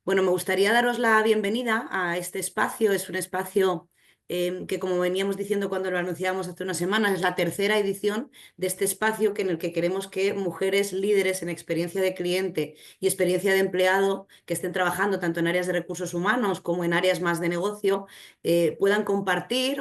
Bueno, me gustaría daros la bienvenida a este espacio. Es un espacio que, como veníamos diciendo cuando lo anunciábamos hace unas semanas, es la tercera edición de este espacio en el que queremos que mujeres líderes en experiencia de cliente y experiencia de empleado que estén trabajando tanto en áreas de recursos humanos como en áreas más de negocio puedan compartir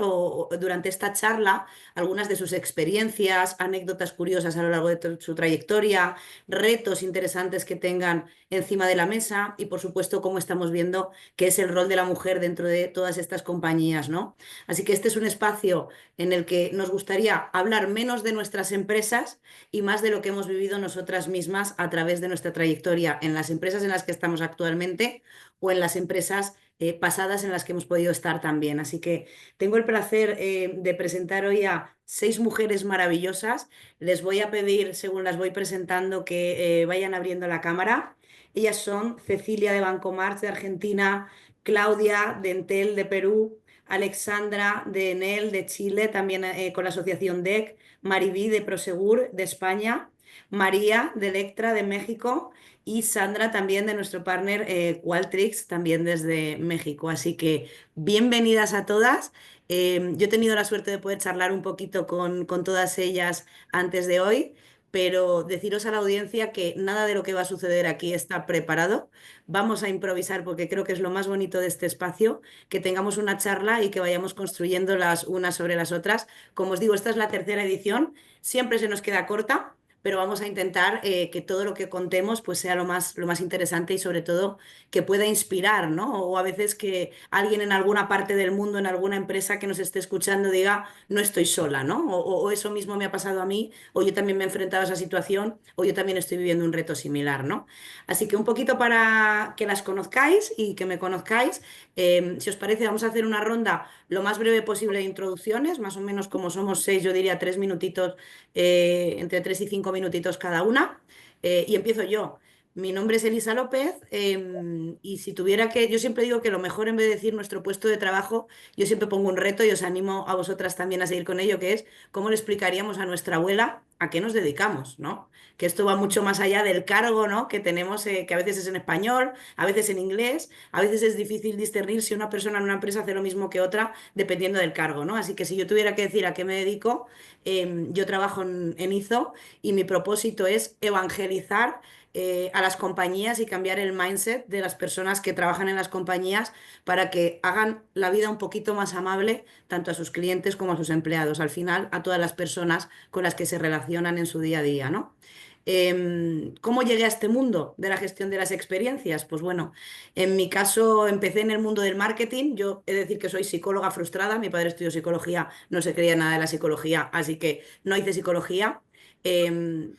durante esta charla algunas de sus experiencias, anécdotas curiosas a lo largo de su trayectoria, retos interesantes que tengan encima de la mesa y, por supuesto, cómo estamos viendo que es el rol de la mujer dentro de todas estas compañías, ¿no? Así que este es un espacio en el que nos gustaría hablar menos de nuestras empresas y más de lo que hemos vivido nosotras mismas a través de nuestra trayectoria en las empresas en las que estamos actualmente o en las empresas pasadas en las que hemos podido estar también. Así que tengo el placer de presentar hoy a 6 mujeres maravillosas. Les voy a pedir, según las voy presentando, que vayan abriendo la cámara. Ellas son Cecilia de Bancomarch de Argentina, Claudia de Entel de Perú, Alexandra de Enel de Chile, también con la asociación DEC, Maribí de Prosegur de España, María de Electra de México y Sandra también de nuestro partner Qualtrics, también desde México. Así que bienvenidas a todas. Yo he tenido la suerte de poder charlar un poquito con todas ellas antes de hoy, pero deciros a la audiencia que nada de lo que va a suceder aquí está preparado. Vamos a improvisar porque creo que es lo más bonito de este espacio, que tengamos una charla y que vayamos construyendo las unas sobre las otras. Como os digo, esta es la tercera edición, siempre se nos queda corta, pero vamos a intentar que todo lo que contemos pues sea lo más interesante y sobre todo que pueda inspirar, ¿no? O a veces que alguien en alguna parte del mundo, en alguna empresa que nos esté escuchando diga, no estoy sola, ¿no? O eso mismo me ha pasado a mí, o yo también me he enfrentado a esa situación, o yo también estoy viviendo un reto similar, ¿no? Así que un poquito para que las conozcáis y que me conozcáis, si os parece, vamos a hacer una ronda lo más breve posible de introducciones, más o menos como somos 6, yo diría 3 minutitos, entre 3 y 5 minutitos cada una. Y empiezo yo. Mi nombre es Elisa López y si tuviera que, yo siempre digo que lo mejor en vez de decir nuestro puesto de trabajo, yo siempre pongo un reto y os animo a vosotras también a seguir con ello, que es cómo le explicaríamos a nuestra abuela a qué nos dedicamos, ¿no? Que esto va mucho más allá del cargo, ¿no? Que tenemos, que a veces es en español, a veces en inglés, a veces es difícil discernir si una persona en una empresa hace lo mismo que otra, dependiendo del cargo, ¿no? Así que si yo tuviera que decir a qué me dedico, yo trabajo en IZO y mi propósito es evangelizar a las compañías y cambiar el mindset de las personas que trabajan en las compañías para que hagan la vida un poquito más amable tanto a sus clientes como a sus empleados, al final a todas las personas con las que se relacionan en su día a día, ¿no? ¿Cómo llegué a este mundo de la gestión de las experiencias? Pues bueno, en mi caso empecé en el mundo del marketing. Yo he de decir que soy psicóloga frustrada. Mi padre estudió psicología, no se creía nada de la psicología, así que no hice psicología.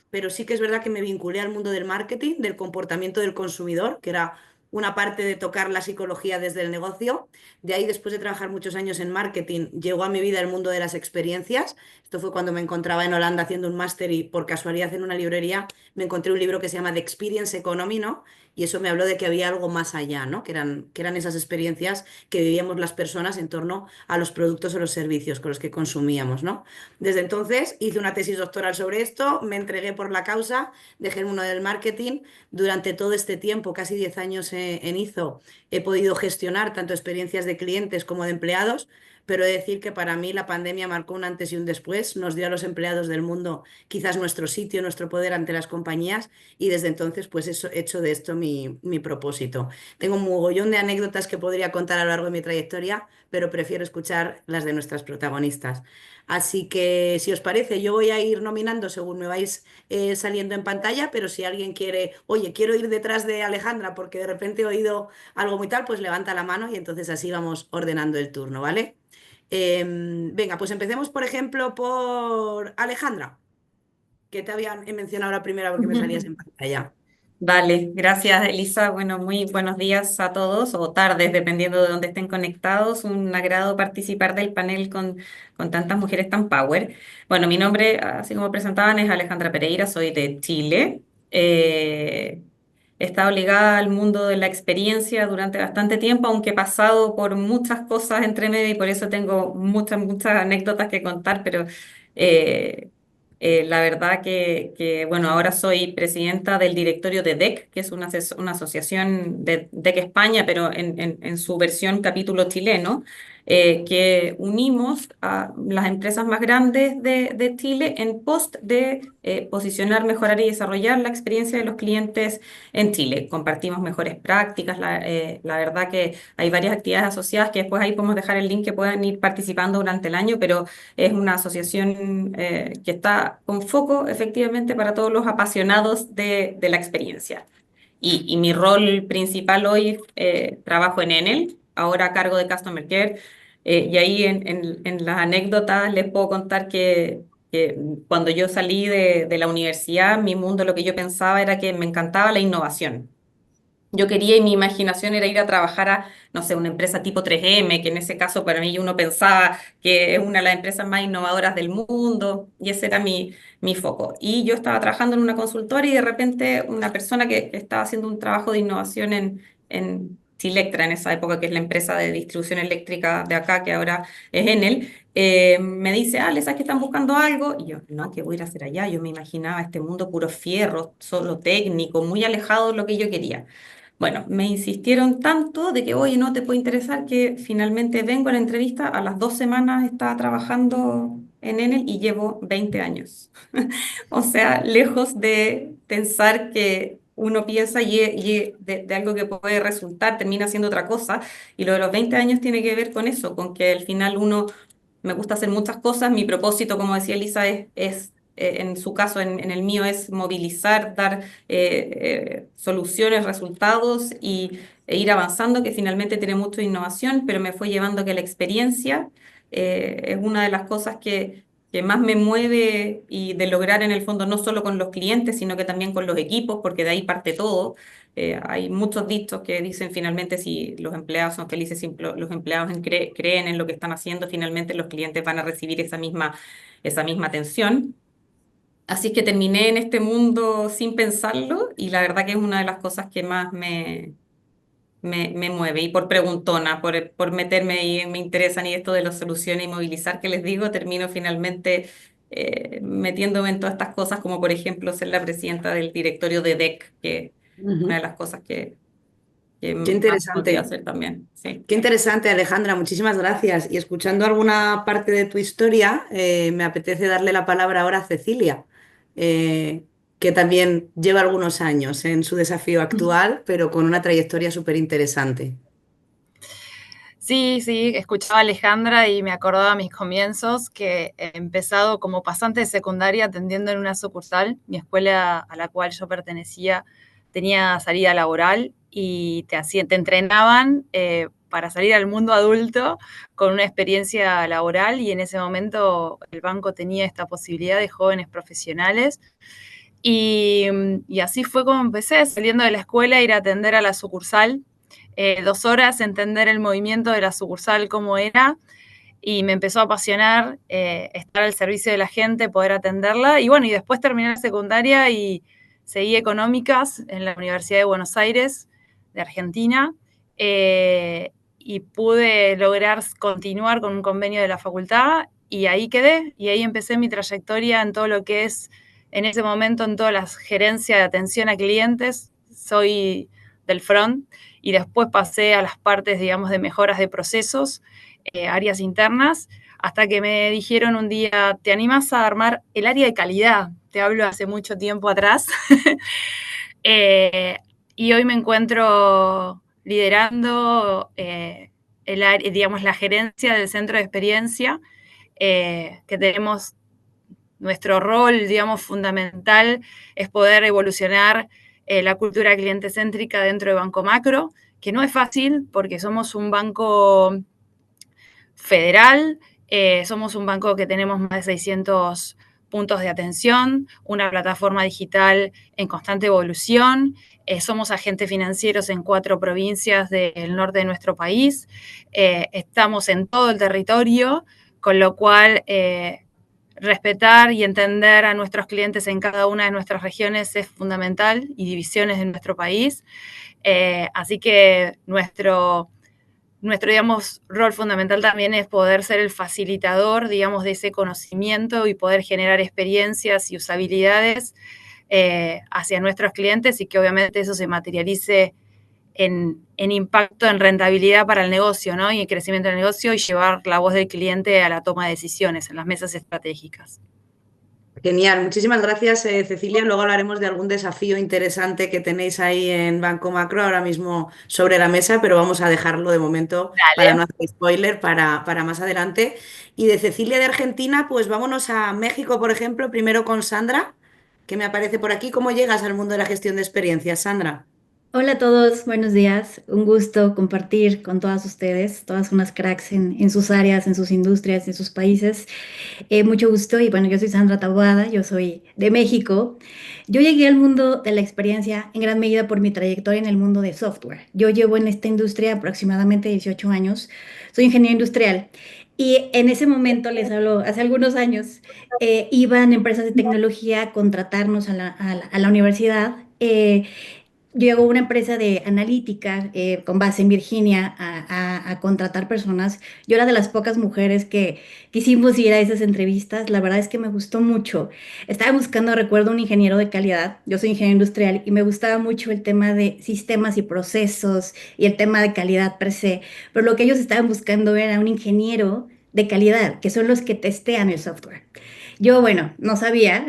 Pero sí que es verdad que me vinculé al mundo del marketing, del comportamiento del consumidor, que era una parte de tocar la psicología desde el negocio. De ahí, después de trabajar muchos años en marketing, llegó a mi vida el mundo de las experiencias. Esto fue cuando me encontraba en Holanda haciendo un máster y por casualidad en una librería me encontré un libro que se llama The Experience Economy, ¿no? Y eso me habló de que había algo más allá, ¿no? Que eran esas experiencias que vivíamos las personas en torno a los productos o los servicios con los que consumíamos, ¿no? Desde entonces hice una tesis doctoral sobre esto, me entregué por la causa, dejé el mundo del marketing. Durante todo este tiempo, casi 10 años en IZO, he podido gestionar tanto experiencias de clientes como de empleados, pero he de decir que para mí la pandemia marcó un antes y un después, nos dio a los empleados del mundo quizás nuestro sitio, nuestro poder ante las compañías y desde entonces pues he hecho de esto mi propósito. Tengo un mogollón de anécdotas que podría contar a lo largo de mi trayectoria, pero prefiero escuchar las de nuestras protagonistas. Así que, si os parece, yo voy a ir nominando según me vais saliendo en pantalla, pero si alguien quiere, oye, quiero ir detrás de Alejandra porque de repente he oído algo muy tal, pues levanta la mano y entonces así vamos ordenando el turno, ¿vale? Venga, pues empecemos, por ejemplo, por Alejandra, que te había mencionado la primera porque me salías en pantalla. Vale, gracias Elisa. Bueno, muy buenos días a todos o tardes, dependiendo de dónde estén conectados. Un agrado participar del panel con tantas mujeres tan power. Bueno, mi nombre, así como presentaban, es Alejandra Pereira, soy de Chile. Eh, He estado ligada al mundo de la experiencia durante bastante tiempo, aunque he pasado por muchas cosas entre medio y por eso tengo muchas anécdotas que contar, pero... eh, La verdad bueno, ahora soy presidenta del directorio de DEC, que es una asociación de DEC España, pero en su versión capítulo chileno, que unimos a las empresas más grandes de Chile en pos de posicionar, mejorar y desarrollar la experiencia de los clientes en Chile. Compartimos mejores prácticas, la verdad que hay varias actividades asociadas que después ahí podemos dejar el link que puedan ir participando durante el año, pero es una asociación que está con foco efectivamente para todos los apasionados de la experiencia. Y mi rol principal hoy, trabajo en Enel, ahora a cargo de Customer Care, y ahí en las anécdotas les puedo contar que cuando yo salí de la universidad, mi mundo, lo que yo pensaba era que me encantaba la innovación. Yo quería y mi imaginación era ir a trabajar a, no sé, una empresa tipo 3M, que en ese caso para mí uno pensaba que es una de las empresas más innovadoras del mundo, y ese era mi foco. Y yo estaba trabajando en una consultora y de repente una persona que estaba haciendo un trabajo de innovación en Silectra en esa época, que es la empresa de distribución eléctrica de acá, que ahora es Enel, me dice, ¿les sabes que están buscando algo? Y yo, no, ¿qué voy a ir a hacer allá? Yo me imaginaba este mundo puro fierro, solo técnico, muy alejado de lo que yo quería. Bueno, me insistieron tanto de que, oye, no te puede interesar, que finalmente vengo a la entrevista. A las 2 semanas estaba trabajando en Enel y llevo 20 años. O sea, lejos de pensar que uno piensa y de algo que puede resultar, termina siendo otra cosa. Y lo de los 20 años tiene que ver con eso, con que al final uno, me gusta hacer muchas cosas. Mi propósito, como decía Elisa, en su caso, en el mío, es movilizar, dar soluciones, resultados e ir avanzando, que finalmente tiene mucha innovación, pero me fue llevando a que la experiencia es una de las cosas que más me mueve, y de lograr en el fondo no solo con los clientes, sino que también con los equipos, porque de ahí parte todo. Hay muchos dichos que dicen finalmente si los empleados son felices, si los empleados creen en lo que están haciendo, finalmente los clientes van a recibir esa misma atención. Así que terminé en este mundo sin pensarlo, y la verdad que es una de las cosas que más me mueve. Y por preguntona, por meterme y me interesan y esto de las soluciones y movilizar, que les digo, termino finalmente metiéndome en todas estas cosas, como por ejemplo ser la presidenta del directorio de DEC, que es una de Ujú. las cosas que Qué más me motiva a interesante. hacer también. Sí. Qué interesante, Alejandra, muchísimas gracias. Y escuchando alguna parte de tu historia, me apetece darle la palabra ahora a Cecilia, que también lleva algunos años en su desafío actual, pero con una trayectoria súper interesante. Sí, sí, escuchaba a Alejandra y me acordaba mis comienzos, que he empezado como pasante de secundaria atendiendo en una sucursal. Mi escuela a la cual yo pertenecía tenía salida laboral y te entrenaban para salir al mundo adulto con una experiencia laboral, y en ese momento el banco tenía esta posibilidad de jóvenes profesionales. Y así fue como empecé, saliendo de la escuela, ir a atender a la sucursal, 2 horas, entender el movimiento de la sucursal, cómo era, y me empezó a apasionar estar al servicio de la gente, poder atenderla. Y bueno, y después terminé la secundaria y seguí económicas en la Universidad de Buenos Aires, de Argentina, y pude lograr continuar con un convenio de la facultad, y ahí quedé, y ahí empecé mi trayectoria en todo lo que es, en ese momento, en todas las gerencias de atención a clientes. Soy del front, y después pasé a las partes, digamos, de mejoras de procesos, áreas internas, hasta que me dijeron un día, ¿te animas a armar el área de calidad? Te hablo hace mucho tiempo atrás. eh, y hoy me encuentro liderando digamos, la gerencia del centro de experiencia, que tenemos nuestro rol, digamos, fundamental es poder evolucionar la cultura cliente céntrica dentro de Banco Macro, que no es fácil porque somos un banco federal, somos un banco que tenemos más de 600 puntos de atención, una plataforma digital en constante evolución, somos agentes financieros en 4 provincias del norte de nuestro país, estamos en todo el territorio, con lo cual respetar y entender a nuestros clientes en cada una de nuestras regiones es fundamental, y divisiones de nuestro país. Así que nuestro, digamos, rol fundamental también es poder ser el facilitador, digamos, de ese conocimiento y poder generar experiencias y usabilidades hacia nuestros clientes y que obviamente eso se materialice en impacto, en rentabilidad para el negocio, ¿no? Y en crecimiento del negocio y llevar la voz del cliente a la toma de decisiones en las mesas estratégicas. Genial, muchísimas gracias, Cecilia. Luego hablaremos de algún desafío interesante que tenéis ahí en Banco Macro ahora mismo sobre la mesa, pero vamos a dejarlo de momento para Dale. no hacer spoiler para más adelante. Y de Cecilia de Argentina, pues vámonos a México, por ejemplo, primero con Sandra, que me aparece por aquí. ¿Cómo llegas al mundo de la gestión de experiencias, Sandra? Hola a todos, buenos días. Un gusto compartir con todas ustedes, todas unas cracks en sus áreas, en sus industrias, en sus países. Mucho gusto y bueno, yo soy Sandra Taboada, yo soy de México. Yo llegué al mundo de la experiencia en gran medida por mi trayectoria en el mundo de software. Yo llevo en esta industria aproximadamente 18 años, soy ingeniero industrial y en ese momento, les hablo, hace algunos años, iban empresas de tecnología a contratarnos a la universidad. Llegó una empresa de analítica con base en Virginia a contratar personas. Yo era de las pocas mujeres que quisimos ir a esas entrevistas. La verdad es que me gustó mucho. Estaba buscando, recuerdo, un ingeniero de calidad. Yo soy ingeniero industrial y me gustaba mucho el tema de sistemas y procesos y el tema de calidad per se. Pero lo que ellos estaban buscando era un ingeniero de calidad, que son los que testean el software. Yo, bueno, no sabía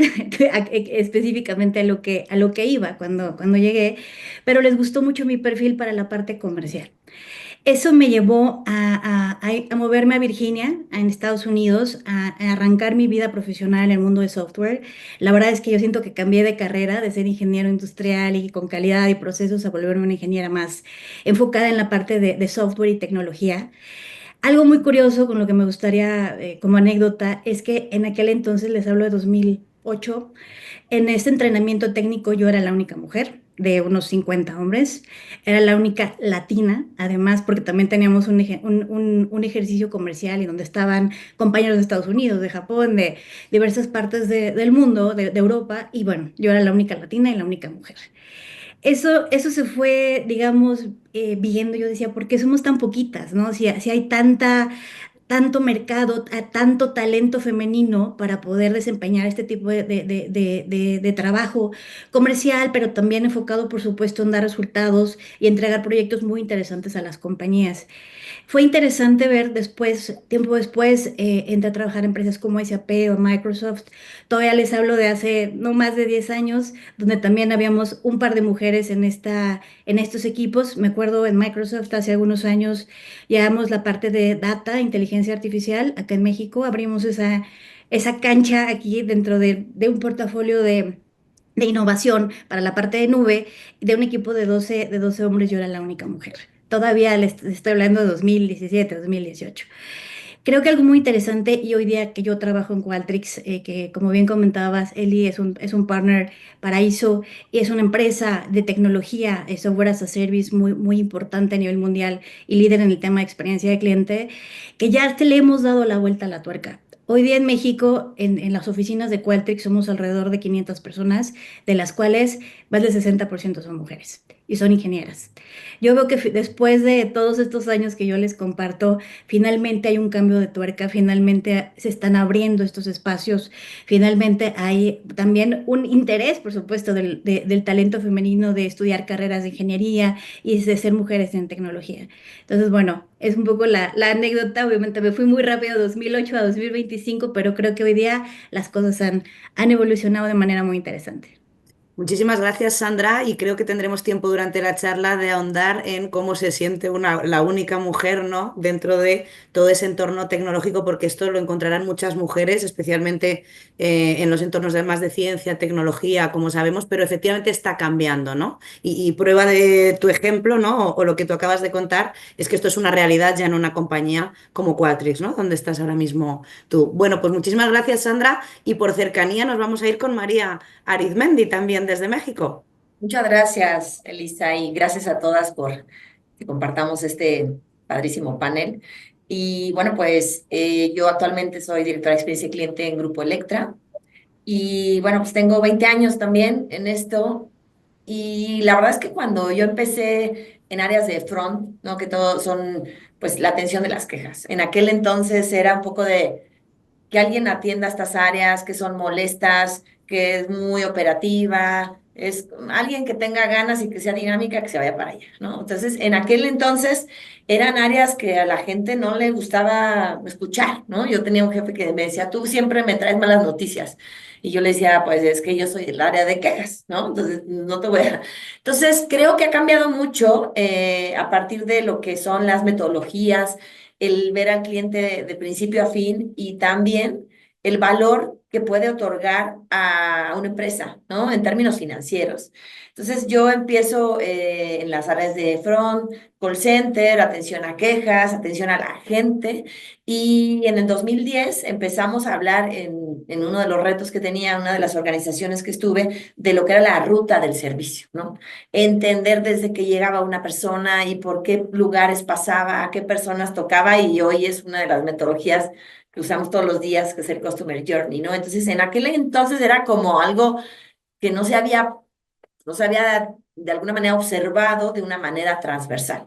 específicamente a lo que iba cuando llegué, pero les gustó mucho mi perfil para la parte comercial. Eso me llevó a moverme a Virginia, en Estados Unidos, a arrancar mi vida profesional en el mundo de software. La verdad es que yo siento que cambié de carrera, de ser ingeniero industrial y con calidad y procesos, a volverme una ingeniera más enfocada en la parte de software y tecnología. Algo muy curioso con lo que me gustaría, como anécdota, es que en aquel entonces, les hablo de 2008, en este entrenamiento técnico yo era la única mujer de unos 50 hombres, era la única latina, además porque también teníamos un ejercicio comercial y donde estaban compañeros de Estados Unidos, de Japón, de diversas partes del mundo, de Europa, y bueno, yo era la única latina y la única mujer. Eso se fue, digamos, viendo, yo decía, ¿por qué somos tan poquitas, no? Si hay tanto mercado, tanto talento femenino para poder desempeñar este tipo de trabajo comercial, pero también enfocado, por supuesto, en dar resultados y entregar proyectos muy interesantes a las compañías. Fue interesante ver después, tiempo después, entré a trabajar en empresas como SAP o Microsoft. Todavía les hablo de hace no más de 10 años, donde también habíamos un par de mujeres en estos equipos. Me acuerdo en Microsoft hace algunos años llevamos la parte de data, inteligencia artificial. Acá en México abrimos esa cancha aquí dentro de un portafolio de innovación para la parte de nube, de un equipo de doce hombres, yo era la única mujer. Todavía les estoy hablando de 2017, 2018. Creo que algo muy interesante, y hoy día que yo trabajo en Qualtrics, que como bien comentabas, Eli es un partner para ISO y es una empresa de tecnología, software as a service muy, muy importante a nivel mundial y líder en el tema de experiencia de cliente, que ya le hemos dado la vuelta a la tuerca. Hoy día en México, en las oficinas de Qualtrics, somos alrededor de 500 personas, de las cuales más del 60% son mujeres y son ingenieras. Yo veo que después de todos estos años que yo les comparto, finalmente hay un cambio de tuerca, finalmente se están abriendo estos espacios, finalmente hay también un interés, por supuesto, del talento femenino de estudiar carreras de ingeniería y de ser mujeres en tecnología. Entonces, bueno, es un poco la anécdota. Obviamente me fui muy rápido de 2008 a 2025, pero creo que hoy día las cosas han evolucionado de manera muy interesante. Muchísimas gracias, Sandra, y creo que tendremos tiempo durante la charla de ahondar en cómo se siente la única mujer, ¿no? Dentro de todo ese entorno tecnológico, porque esto lo encontrarán muchas mujeres, especialmente en los entornos de más de ciencia, tecnología, como sabemos, pero efectivamente está cambiando, ¿no? Y prueba de tu ejemplo, ¿no? O lo que tú acabas de contar, es que esto es una realidad ya en una compañía como Qualtrics, ¿no? Donde estás ahora mismo tú. Bueno, pues muchísimas gracias, Sandra, y por cercanía nos vamos a ir con María Arizmendi también desde México. Muchas gracias, Elisa, y gracias a todas por que compartamos este padrísimo panel. Y bueno, pues yo actualmente soy directora de experiencia de cliente en Grupo Electra. Y bueno, pues tengo 20 años también en esto. Y la verdad es que cuando yo empecé en áreas de front, ¿no? Que todo son, pues, la atención de las quejas. En aquel entonces era un poco de que alguien atienda estas áreas que son molestas, que es muy operativa, es alguien que tenga ganas y que sea dinámica, que se vaya para allá, ¿no? Entonces, en aquel entonces eran áreas que a la gente no le gustaba escuchar, ¿no? Yo tenía un jefe que me decía, tú siempre me traes malas noticias. Y yo le decía, pues es que yo soy el área de quejas, ¿no? Entonces, no te voy a... Entonces, creo que ha cambiado mucho a partir de lo que son las metodologías, el ver al cliente de principio a fin y también el valor que puede otorgar a una empresa, ¿no? En términos financieros. Entonces yo empiezo en las áreas de front, call center, atención a quejas, atención a la gente y en el 2010 empezamos a hablar en uno de los retos que tenía una de las organizaciones que estuve de lo que era la ruta del servicio, ¿no? Entender desde que llegaba una persona y por qué lugares pasaba, a qué personas tocaba, y hoy es una de las metodologías que usamos todos los días, que es el Customer Journey, ¿no? Entonces, en aquel entonces era como algo que no se había de alguna manera observado de una manera transversal.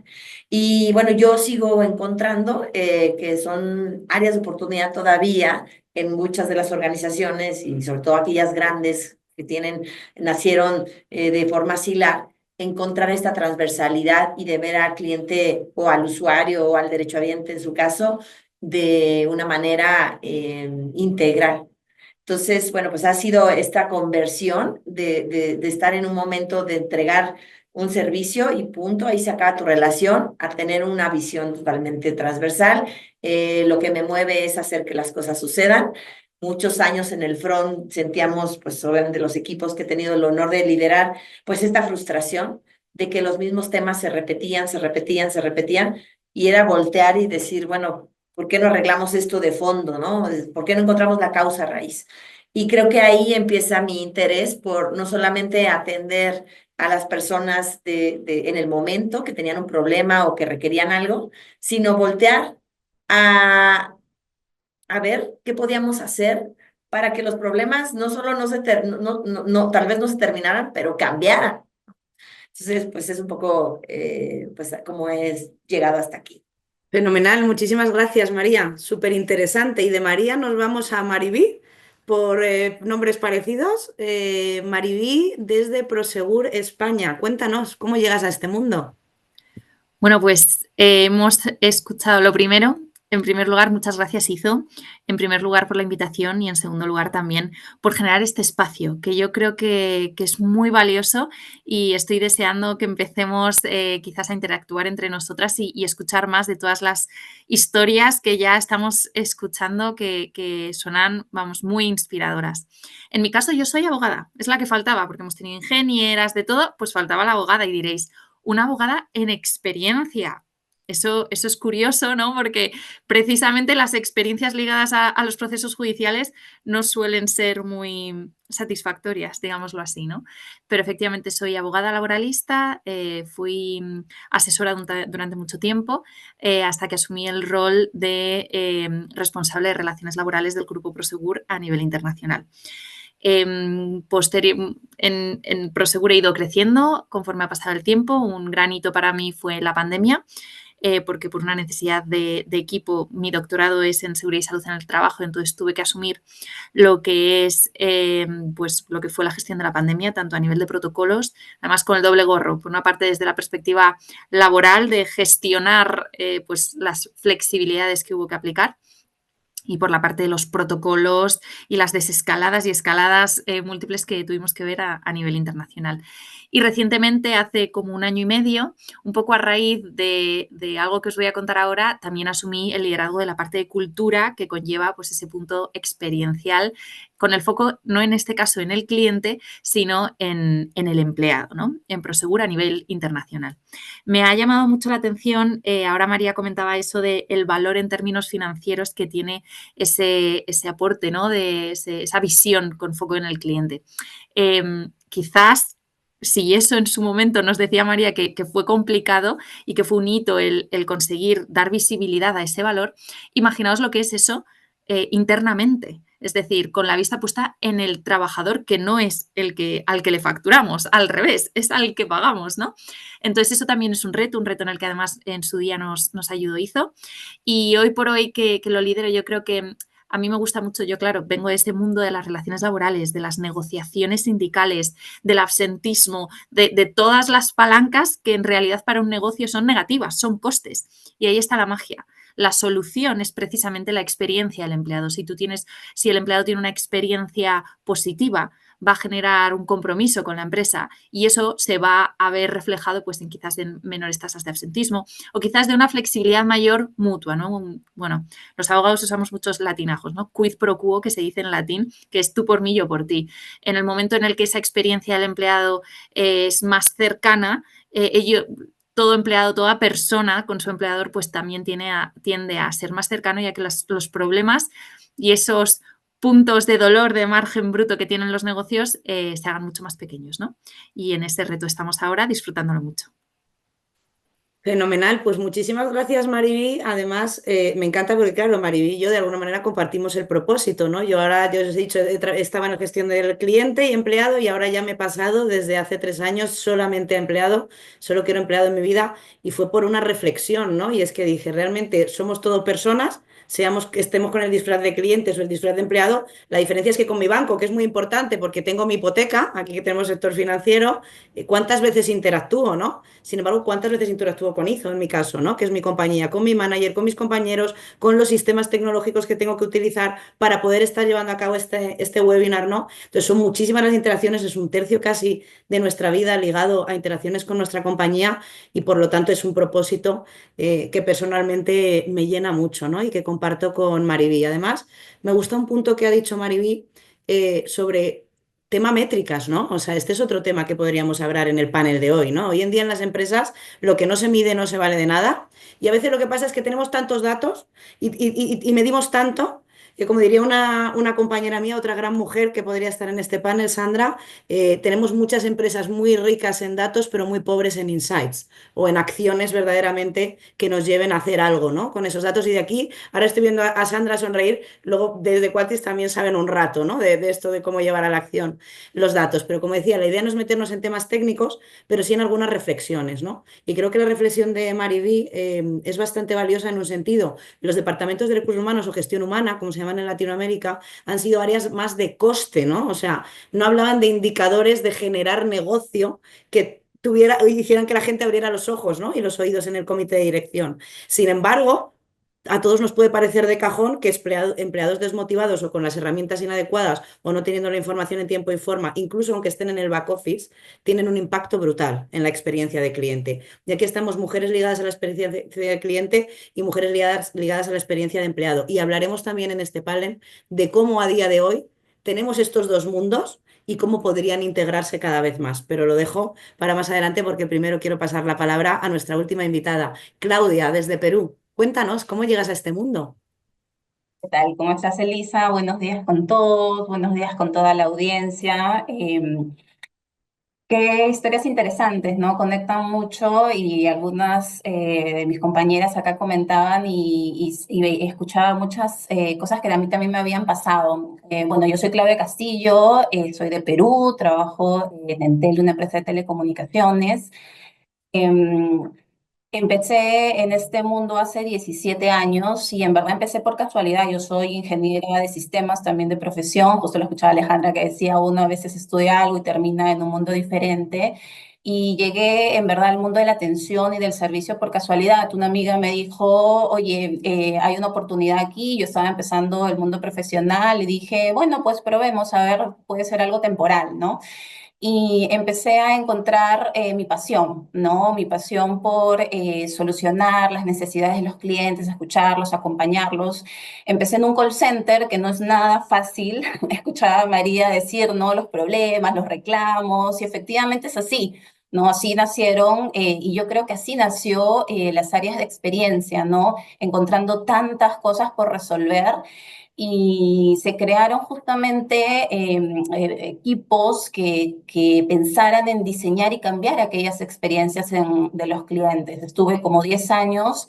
Y bueno, yo sigo encontrando que son áreas de oportunidad todavía en muchas de las organizaciones y sobre todo aquellas grandes que nacieron de forma similar, encontrar esta transversalidad y de ver al cliente o al usuario o al derechohabiente en su caso de una manera integral. Entonces, bueno, pues ha sido esta conversión de estar en un momento de entregar un servicio y punto, ahí se acaba tu relación, a tener una visión totalmente transversal. Lo que me mueve es hacer que las cosas sucedan. Muchos años en el front sentíamos, pues obviamente los equipos que he tenido el honor de liderar, pues esta frustración de que los mismos temas se repetían, se repetían, se repetían, y era voltear y decir, bueno, ¿por qué no arreglamos esto de fondo, no? ¿Por qué no encontramos la causa raíz? Y creo que ahí empieza mi interés por no solamente atender a las personas en el momento que tenían un problema o que requerían algo, sino voltear a, a ver qué podíamos hacer para que los problemas no solo tal vez no se terminaran, pero cambiaran. Entonces, pues es un poco pues cómo es llegado hasta aquí. Fenomenal, muchísimas gracias María, súper interesante. Y de María nos vamos a Maribí por nombres parecidos. Maribí desde Prosegur España. Cuéntanos, ¿cómo llegas a este mundo? Bueno, pues hemos escuchado lo primero. En primer lugar, muchas gracias, Izo. En primer lugar, por la invitación y en segundo lugar también por generar este espacio, que yo creo que es muy valioso y estoy deseando que empecemos quizás a interactuar entre nosotras y escuchar más de todas las historias que ya estamos escuchando que suenan, vamos, muy inspiradoras. En mi caso, yo soy abogada, es la que faltaba, porque hemos tenido ingenieras, de todo, pues faltaba la abogada y diréis, una abogada en experiencia. Eso es curioso, ¿no? Porque precisamente las experiencias ligadas a los procesos judiciales no suelen ser muy satisfactorias, digámoslo así, ¿no? Pero efectivamente soy abogada laboralista, fui asesora durante mucho tiempo, hasta que asumí el rol de responsable de relaciones laborales del Grupo Prosegur a nivel internacional. En Prosegur he ido creciendo conforme ha pasado el tiempo. Un gran hito para mí fue la pandemia, porque por una necesidad de equipo, mi doctorado es en seguridad y salud en el trabajo, entonces tuve que asumir lo que es, pues lo que fue la gestión de la pandemia, tanto a nivel de protocolos, además con el doble gorro, por una parte desde la perspectiva laboral de gestionar pues las flexibilidades que hubo que aplicar, y por la parte de los protocolos y las desescaladas y escaladas múltiples que tuvimos que ver a nivel internacional. Y recientemente, hace como 1 año y medio, un poco a raíz de algo que os voy a contar ahora, también asumí el liderazgo de la parte de cultura que conlleva pues, ese punto experiencial, con el foco no en este caso en el cliente, sino en el empleado, ¿no? En Prosegur a nivel internacional. Me ha llamado mucho la atención, ahora María comentaba eso de el valor en términos financieros que tiene ese aporte, ¿no? De esa visión con foco en el cliente. Quizás, si eso en su momento nos decía María que fue complicado y que fue un hito el conseguir dar visibilidad a ese valor, imaginaos lo que es eso internamente. Es decir, con la vista puesta en el trabajador que no es al que le facturamos, al revés, es al que pagamos, ¿no? Entonces eso también es un reto en el que además en su día nos ayudó IZO. Y hoy por hoy que lo lidero, yo creo que a mí me gusta mucho, yo claro, vengo de este mundo de las relaciones laborales, de las negociaciones sindicales, del absentismo, de todas las palancas que en realidad para un negocio son negativas, son costes. Y ahí está la magia. La solución es precisamente la experiencia del empleado. Si el empleado tiene una experiencia positiva, va a generar un compromiso con la empresa y eso se va a ver reflejado pues, en quizás de menores tasas de absentismo o quizás de una flexibilidad mayor mutua, ¿no? Bueno, los abogados usamos muchos latinajos, ¿no? Quid pro quo, que se dice en latín, que es tú por mí, yo por ti. En el momento en el que esa experiencia del empleado es más cercana, todo empleado, toda persona con su empleador, pues también tiende a ser más cercano, ya que los problemas y esos puntos de dolor, de margen bruto que tienen los negocios, se hagan mucho más pequeños, ¿no? Y en ese reto estamos ahora disfrutándolo mucho. Fenomenal, pues muchísimas gracias, Mariví. Además, me encanta porque, claro, Mariví y yo de alguna manera compartimos el propósito, ¿no? Yo os he dicho, estaba en la gestión del cliente y empleado y ahora ya me he pasado desde hace 3 años solamente a empleado, solo quiero empleado en mi vida y fue por una reflexión, ¿no? Y es que dije, realmente somos todo personas, estemos con el disfraz de clientes o el disfraz de empleado, la diferencia es que con mi banco, que es muy importante porque tengo mi hipoteca, aquí que tenemos sector financiero, ¿cuántas veces interactúo, no? Sin embargo, ¿cuántas veces interactúo con IZO en mi caso, ¿no? Que es mi compañía, con mi manager, con mis compañeros, con los sistemas tecnológicos que tengo que utilizar para poder estar llevando a cabo este webinar, ¿no? Entonces son muchísimas las interacciones, es 1/3 casi de nuestra vida ligado a interacciones con nuestra compañía y por lo tanto es un propósito que personalmente me llena mucho, ¿no? Y que comparto con Mariví. Además, me gusta un punto que ha dicho Mariví sobre tema métricas, ¿no? O sea, este es otro tema que podríamos hablar en el panel de hoy, ¿no? Hoy en día en las empresas lo que no se mide no se vale de nada y a veces lo que pasa es que tenemos tantos datos y medimos tanto que, como diría una compañera mía, otra gran mujer que podría estar en este panel, Sandra, tenemos muchas empresas muy ricas en datos pero muy pobres en insights o en acciones verdaderamente que nos lleven a hacer algo, ¿no? Con esos datos y de aquí, ahora estoy viendo a Sandra sonreír, luego desde Qualtis también saben un rato, ¿no? De esto de cómo llevar a la acción los datos. Pero como decía, la idea no es meternos en temas técnicos, pero sí en algunas reflexiones, ¿no? Y creo que la reflexión de Mariví es bastante valiosa en un sentido. Los departamentos de recursos humanos o gestión humana, como se llaman en Latinoamérica, han sido áreas más de coste, ¿no? O sea, no hablaban de indicadores de generar negocio que hicieran que la gente abriera los ojos, ¿no? Y los oídos en el comité de dirección. Sin embargo, a todos nos puede parecer de cajón que empleados desmotivados o con las herramientas inadecuadas o no teniendo la información en tiempo y forma, incluso aunque estén en el back office, tienen un impacto brutal en la experiencia de cliente. Y aquí estamos mujeres ligadas a la experiencia de cliente y mujeres ligadas a la experiencia de empleado. Y hablaremos también en este panel de cómo a día de hoy tenemos estos dos mundos y cómo podrían integrarse cada vez más. Pero lo dejo para más adelante porque primero quiero pasar la palabra a nuestra última invitada, Claudia, desde Perú. Cuéntanos, ¿cómo llegas a este mundo? ¿Qué tal? ¿Cómo estás, Elisa? Buenos días con todos, buenos días con toda la audiencia. Qué historias interesantes, ¿no? Conectan mucho y algunas de mis compañeras acá comentaban y escuchaba muchas cosas que a mí también me habían pasado. Bueno, yo soy Claudia Castillo, soy de Perú, trabajo en Entel, una empresa de telecomunicaciones. Em, Empecé en este mundo hace 17 años y en verdad empecé por casualidad. Yo soy ingeniera de sistemas también de profesión. Justo lo escuchaba Alejandra que decía, uno a veces estudia algo y termina en un mundo diferente. Y llegué en verdad al mundo de la atención y del servicio por casualidad. Una amiga me dijo, oye, hay una oportunidad aquí. Yo estaba empezando el mundo profesional y dije, bueno, pues probemos, a ver, puede ser algo temporal, ¿no? Y empecé a encontrar mi pasión, ¿no? Mi pasión por solucionar las necesidades de los clientes, escucharlos, acompañarlos. Empecé en un call center que no es nada fácil. Escuchaba a María decir, ¿no? Los problemas, los reclamos, y efectivamente es así. ¿No? Así nacieron, y yo creo que así nació las áreas de experiencia, ¿no? Encontrando tantas cosas por resolver y se crearon justamente equipos que pensaran en diseñar y cambiar aquellas experiencias de los clientes. Estuve como 10 años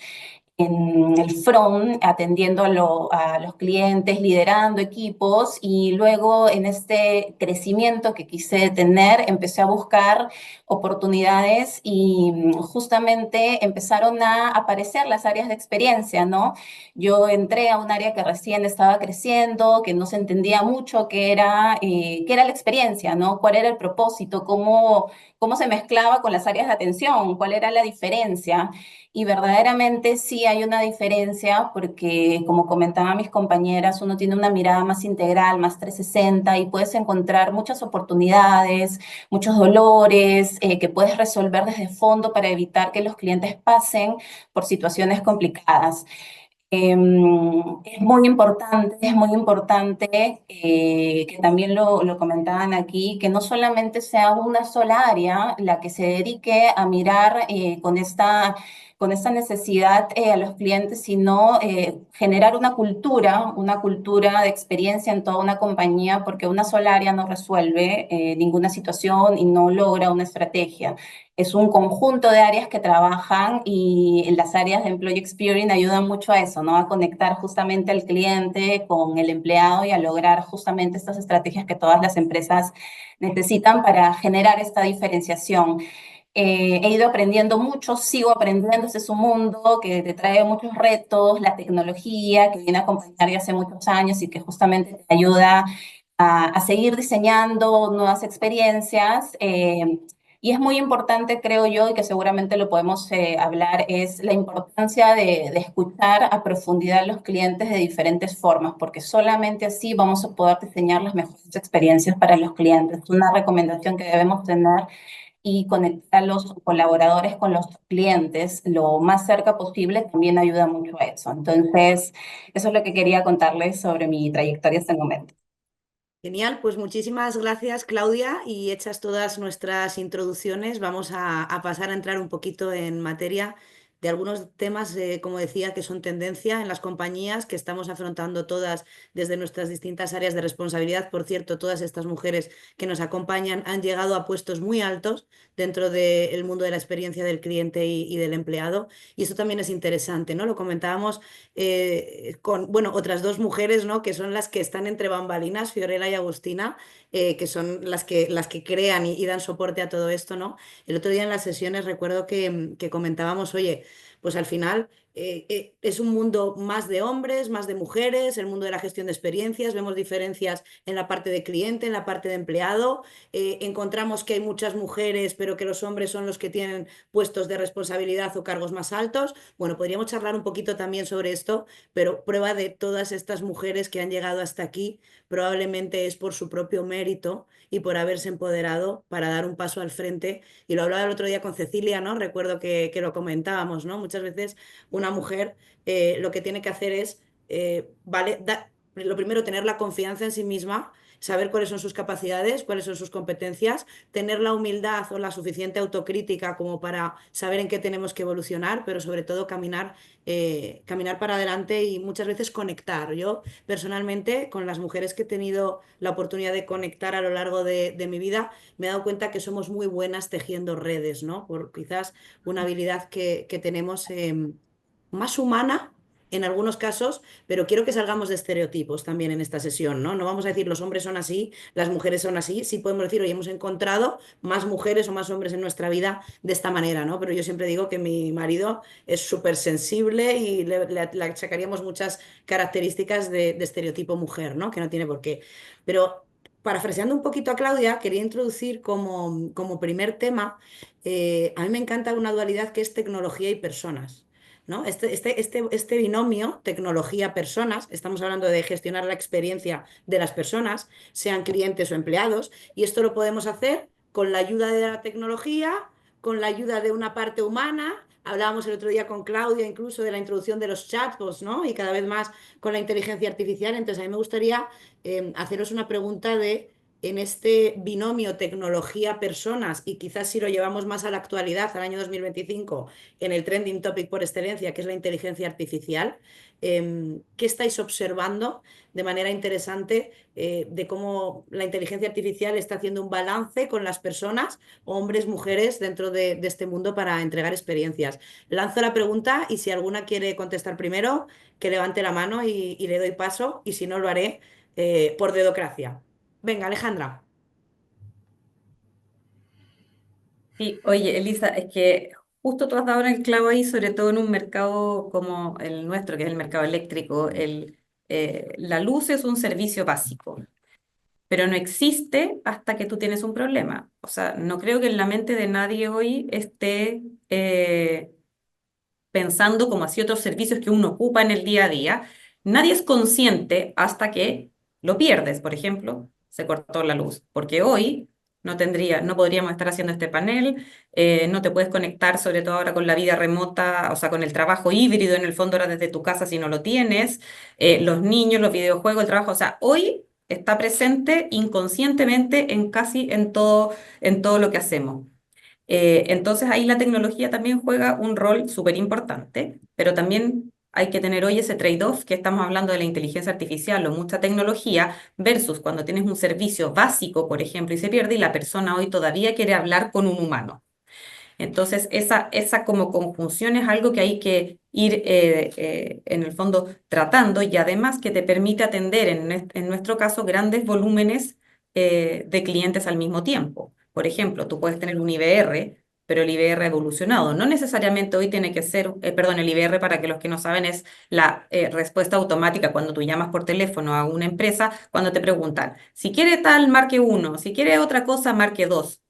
en el front, atendiendo a los clientes, liderando equipos, y luego en este crecimiento que quise tener, empecé a buscar oportunidades y justamente empezaron a aparecer las áreas de experiencia, ¿no? Yo entré a un área que recién estaba creciendo, que no se entendía mucho qué era la experiencia, ¿no? ¿Cuál era el propósito? ¿Cómo se mezclaba con las áreas de atención? ¿Cuál era la diferencia? Y verdaderamente sí hay una diferencia porque, como comentaban mis compañeras, uno tiene una mirada más integral, más 360 y puedes encontrar muchas oportunidades, muchos dolores que puedes resolver desde fondo para evitar que los clientes pasen por situaciones complicadas. Es muy importante que también lo comentaban aquí, que no solamente sea una sola área la que se dedique a mirar con esta necesidad a los clientes, sino generar una cultura de experiencia en toda una compañía, porque una sola área no resuelve ninguna situación y no logra una estrategia. Es un conjunto de áreas que trabajan y las áreas de Employee Experience ayudan mucho a eso, ¿no? A conectar justamente al cliente con el empleado y a lograr justamente estas estrategias que todas las empresas necesitan para generar esta diferenciación. He ido aprendiendo mucho, sigo aprendiendo, este es un mundo que te trae muchos retos, la tecnología que viene a acompañar ya hace muchos años y que justamente te ayuda a seguir diseñando nuevas experiencias. Y es muy importante, creo yo, y que seguramente lo podemos hablar, es la importancia de escuchar a profundidad a los clientes de diferentes formas, porque solamente así vamos a poder diseñar las mejores experiencias para los clientes. Es una recomendación que debemos tener y conectar a los colaboradores con los clientes lo más cerca posible también ayuda mucho a eso. Entonces, eso es lo que quería contarles sobre mi trayectoria hasta el momento. Genial, pues muchísimas gracias, Claudia, y hechas todas nuestras introducciones, vamos a pasar a entrar un poquito en materia de algunos temas, como decía, que son tendencia en las compañías, que estamos afrontando todas desde nuestras distintas áreas de responsabilidad. Por cierto, todas estas mujeres que nos acompañan han llegado a puestos muy altos dentro del mundo de la experiencia del cliente y del empleado, y eso también es interesante, ¿no? Lo comentábamos con, bueno, otras dos mujeres, ¿no? Que son las que están entre bambalinas, Fiorella y Agustina, que son las que crean y dan soporte a todo esto, ¿no? El otro día en las sesiones recuerdo que comentábamos, oye, pues al final es un mundo más de hombres, más de mujeres, el mundo de la gestión de experiencias, vemos diferencias en la parte de cliente, en la parte de empleado, encontramos que hay muchas mujeres, pero que los hombres son los que tienen puestos de responsabilidad o cargos más altos. Bueno, podríamos charlar un poquito también sobre esto, pero prueba de todas estas mujeres que han llegado hasta aquí probablemente es por su propio mérito y por haberse empoderado para dar un paso al frente. Y lo hablaba el otro día con Cecilia, ¿no? Recuerdo que lo comentábamos, ¿no? Muchas veces una mujer lo que tiene que hacer es, lo primero, tener la confianza en sí misma, saber cuáles son sus capacidades, cuáles son sus competencias, tener la humildad o la suficiente autocrítica como para saber en qué tenemos que evolucionar, pero sobre todo caminar para adelante y muchas veces conectar. Yo personalmente, con las mujeres que he tenido la oportunidad de conectar a lo largo de mi vida, me he dado cuenta que somos muy buenas tejiendo redes, ¿no? Por quizás una habilidad que tenemos más humana en algunos casos, pero quiero que salgamos de estereotipos también en esta sesión, ¿no? No vamos a decir los hombres son así, las mujeres son así, sí podemos decir, hoy hemos encontrado más mujeres o más hombres en nuestra vida de esta manera, ¿no? Pero yo siempre digo que mi marido es súper sensible y le achacaríamos muchas características de estereotipo mujer, ¿no? Que no tiene por qué. Pero parafraseando un poquito a Claudia, quería introducir como primer tema, a mí me encanta una dualidad que es tecnología y personas. ¿No? Este binomio, tecnología-personas, estamos hablando de gestionar la experiencia de las personas, sean clientes o empleados, y esto lo podemos hacer con la ayuda de la tecnología, con la ayuda de una parte humana. Hablábamos el otro día con Claudia incluso de la introducción de los chatbots, ¿no? Y cada vez más con la inteligencia artificial. Entonces, a mí me gustaría haceros una pregunta de en este binomio tecnología-personas, y quizás si lo llevamos más a la actualidad, al año 2025, en el trending topic por excelencia, que es la inteligencia artificial, ¿qué estáis observando de manera interesante de cómo la inteligencia artificial está haciendo un balance con las personas, hombres, mujeres, dentro de este mundo para entregar experiencias? Lanzo la pregunta y si alguna quiere contestar primero, que levante la mano y le doy paso, y si no lo haré por dedocracia. Venga, Alejandra. Sí, oye, Elisa, es que justo tú has dado en el clavo ahí, sobre todo en un mercado como el nuestro, que es el mercado eléctrico. La luz es un servicio básico, pero no existe hasta que tú tienes un problema. O sea, no creo que en la mente de nadie hoy esté pensando como así otros servicios que uno ocupa en el día a día. Nadie es consciente hasta que lo pierdes. Por ejemplo, se cortó la luz, porque hoy no podríamos estar haciendo este panel, no te puedes conectar, sobre todo ahora con la vida remota, o sea, con el trabajo híbrido en el fondo ahora desde tu casa si no lo tienes, los niños, los videojuegos, el trabajo, o sea, hoy está presente inconscientemente en casi en todo lo que hacemos. Entonces ahí la tecnología también juega un rol súper importante, pero también hay que tener hoy ese trade-off que estamos hablando de la inteligencia artificial o mucha tecnología versus cuando tienes un servicio básico, por ejemplo, y se pierde y la persona hoy todavía quiere hablar con un humano. Entonces esa como conjunción es algo que hay que ir en el fondo tratando y además que te permite atender en nuestro caso grandes volúmenes de clientes al mismo tiempo. Por ejemplo, tú puedes tener un IVR, pero el IVR ha evolucionado. No necesariamente hoy tiene que ser, perdón, el IVR, para que los que no saben, es la respuesta automática cuando tú llamas por teléfono a una empresa, cuando te preguntan, si quiere tal, marque 1, si quiere otra cosa, marque 2.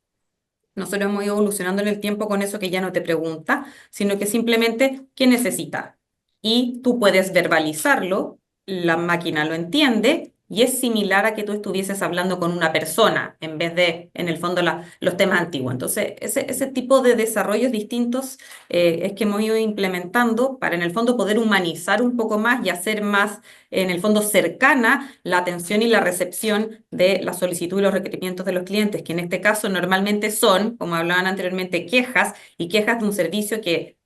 Nosotros hemos ido evolucionando en el tiempo con eso que ya no te pregunta, sino que simplemente, ¿qué necesita? Y tú puedes verbalizarlo, la máquina lo entiende y es similar a que tú estuvieses hablando con una persona en vez de, en el fondo, los temas antiguos. Entonces, ese tipo de desarrollos distintos es que hemos ido implementando para, en el fondo, poder humanizar un poco más y hacer más, en el fondo, cercana la atención y la recepción de la solicitud y los requerimientos de los clientes, que en este caso normalmente son, como hablaban anteriormente, quejas y quejas de un servicio que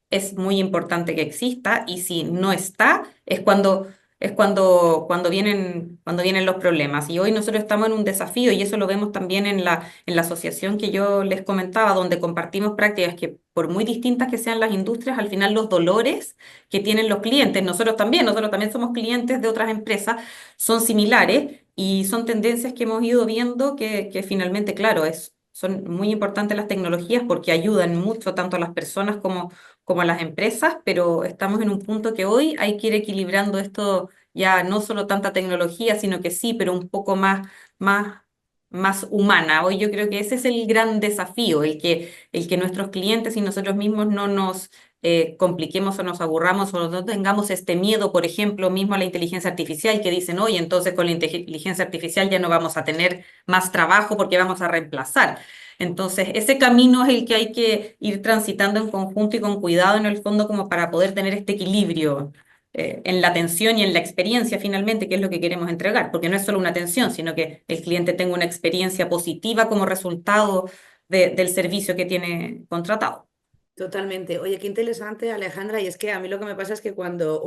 es muy importante que exista y si no está cuando vienen los problemas. Y hoy nosotros estamos en un desafío y eso lo vemos también en la asociación que yo les comentaba, donde compartimos prácticas que por muy distintas que sean las industrias, al final los dolores que tienen los clientes, nosotros también somos clientes de otras empresas, son similares y son tendencias que hemos ido viendo que finalmente, claro, son muy importantes las tecnologías porque ayudan mucho tanto a las personas como a las empresas, pero estamos en un punto que hoy hay que ir equilibrando esto ya no solo tanta tecnología, sino que sí, pero un poco más humana. Hoy yo creo que ese es el gran desafío, el que nuestros clientes y nosotros mismos no nos compliquemos o nos aburramos o no tengamos este miedo, por ejemplo, mismo a la inteligencia artificial, que dicen, oye, entonces con la inteligencia artificial ya no vamos a tener más trabajo porque vamos a reemplazar. Entonces, ese camino es el que hay que ir transitando en conjunto y con cuidado en el fondo como para poder tener este equilibrio en la atención y en la experiencia finalmente, que es lo que queremos entregar, porque no es solo una atención, sino que el cliente tenga una experiencia positiva como resultado del servicio que tiene contratado. Totalmente. Oye, qué interesante, Alejandra. Y es que a mí lo que me pasa es que cuando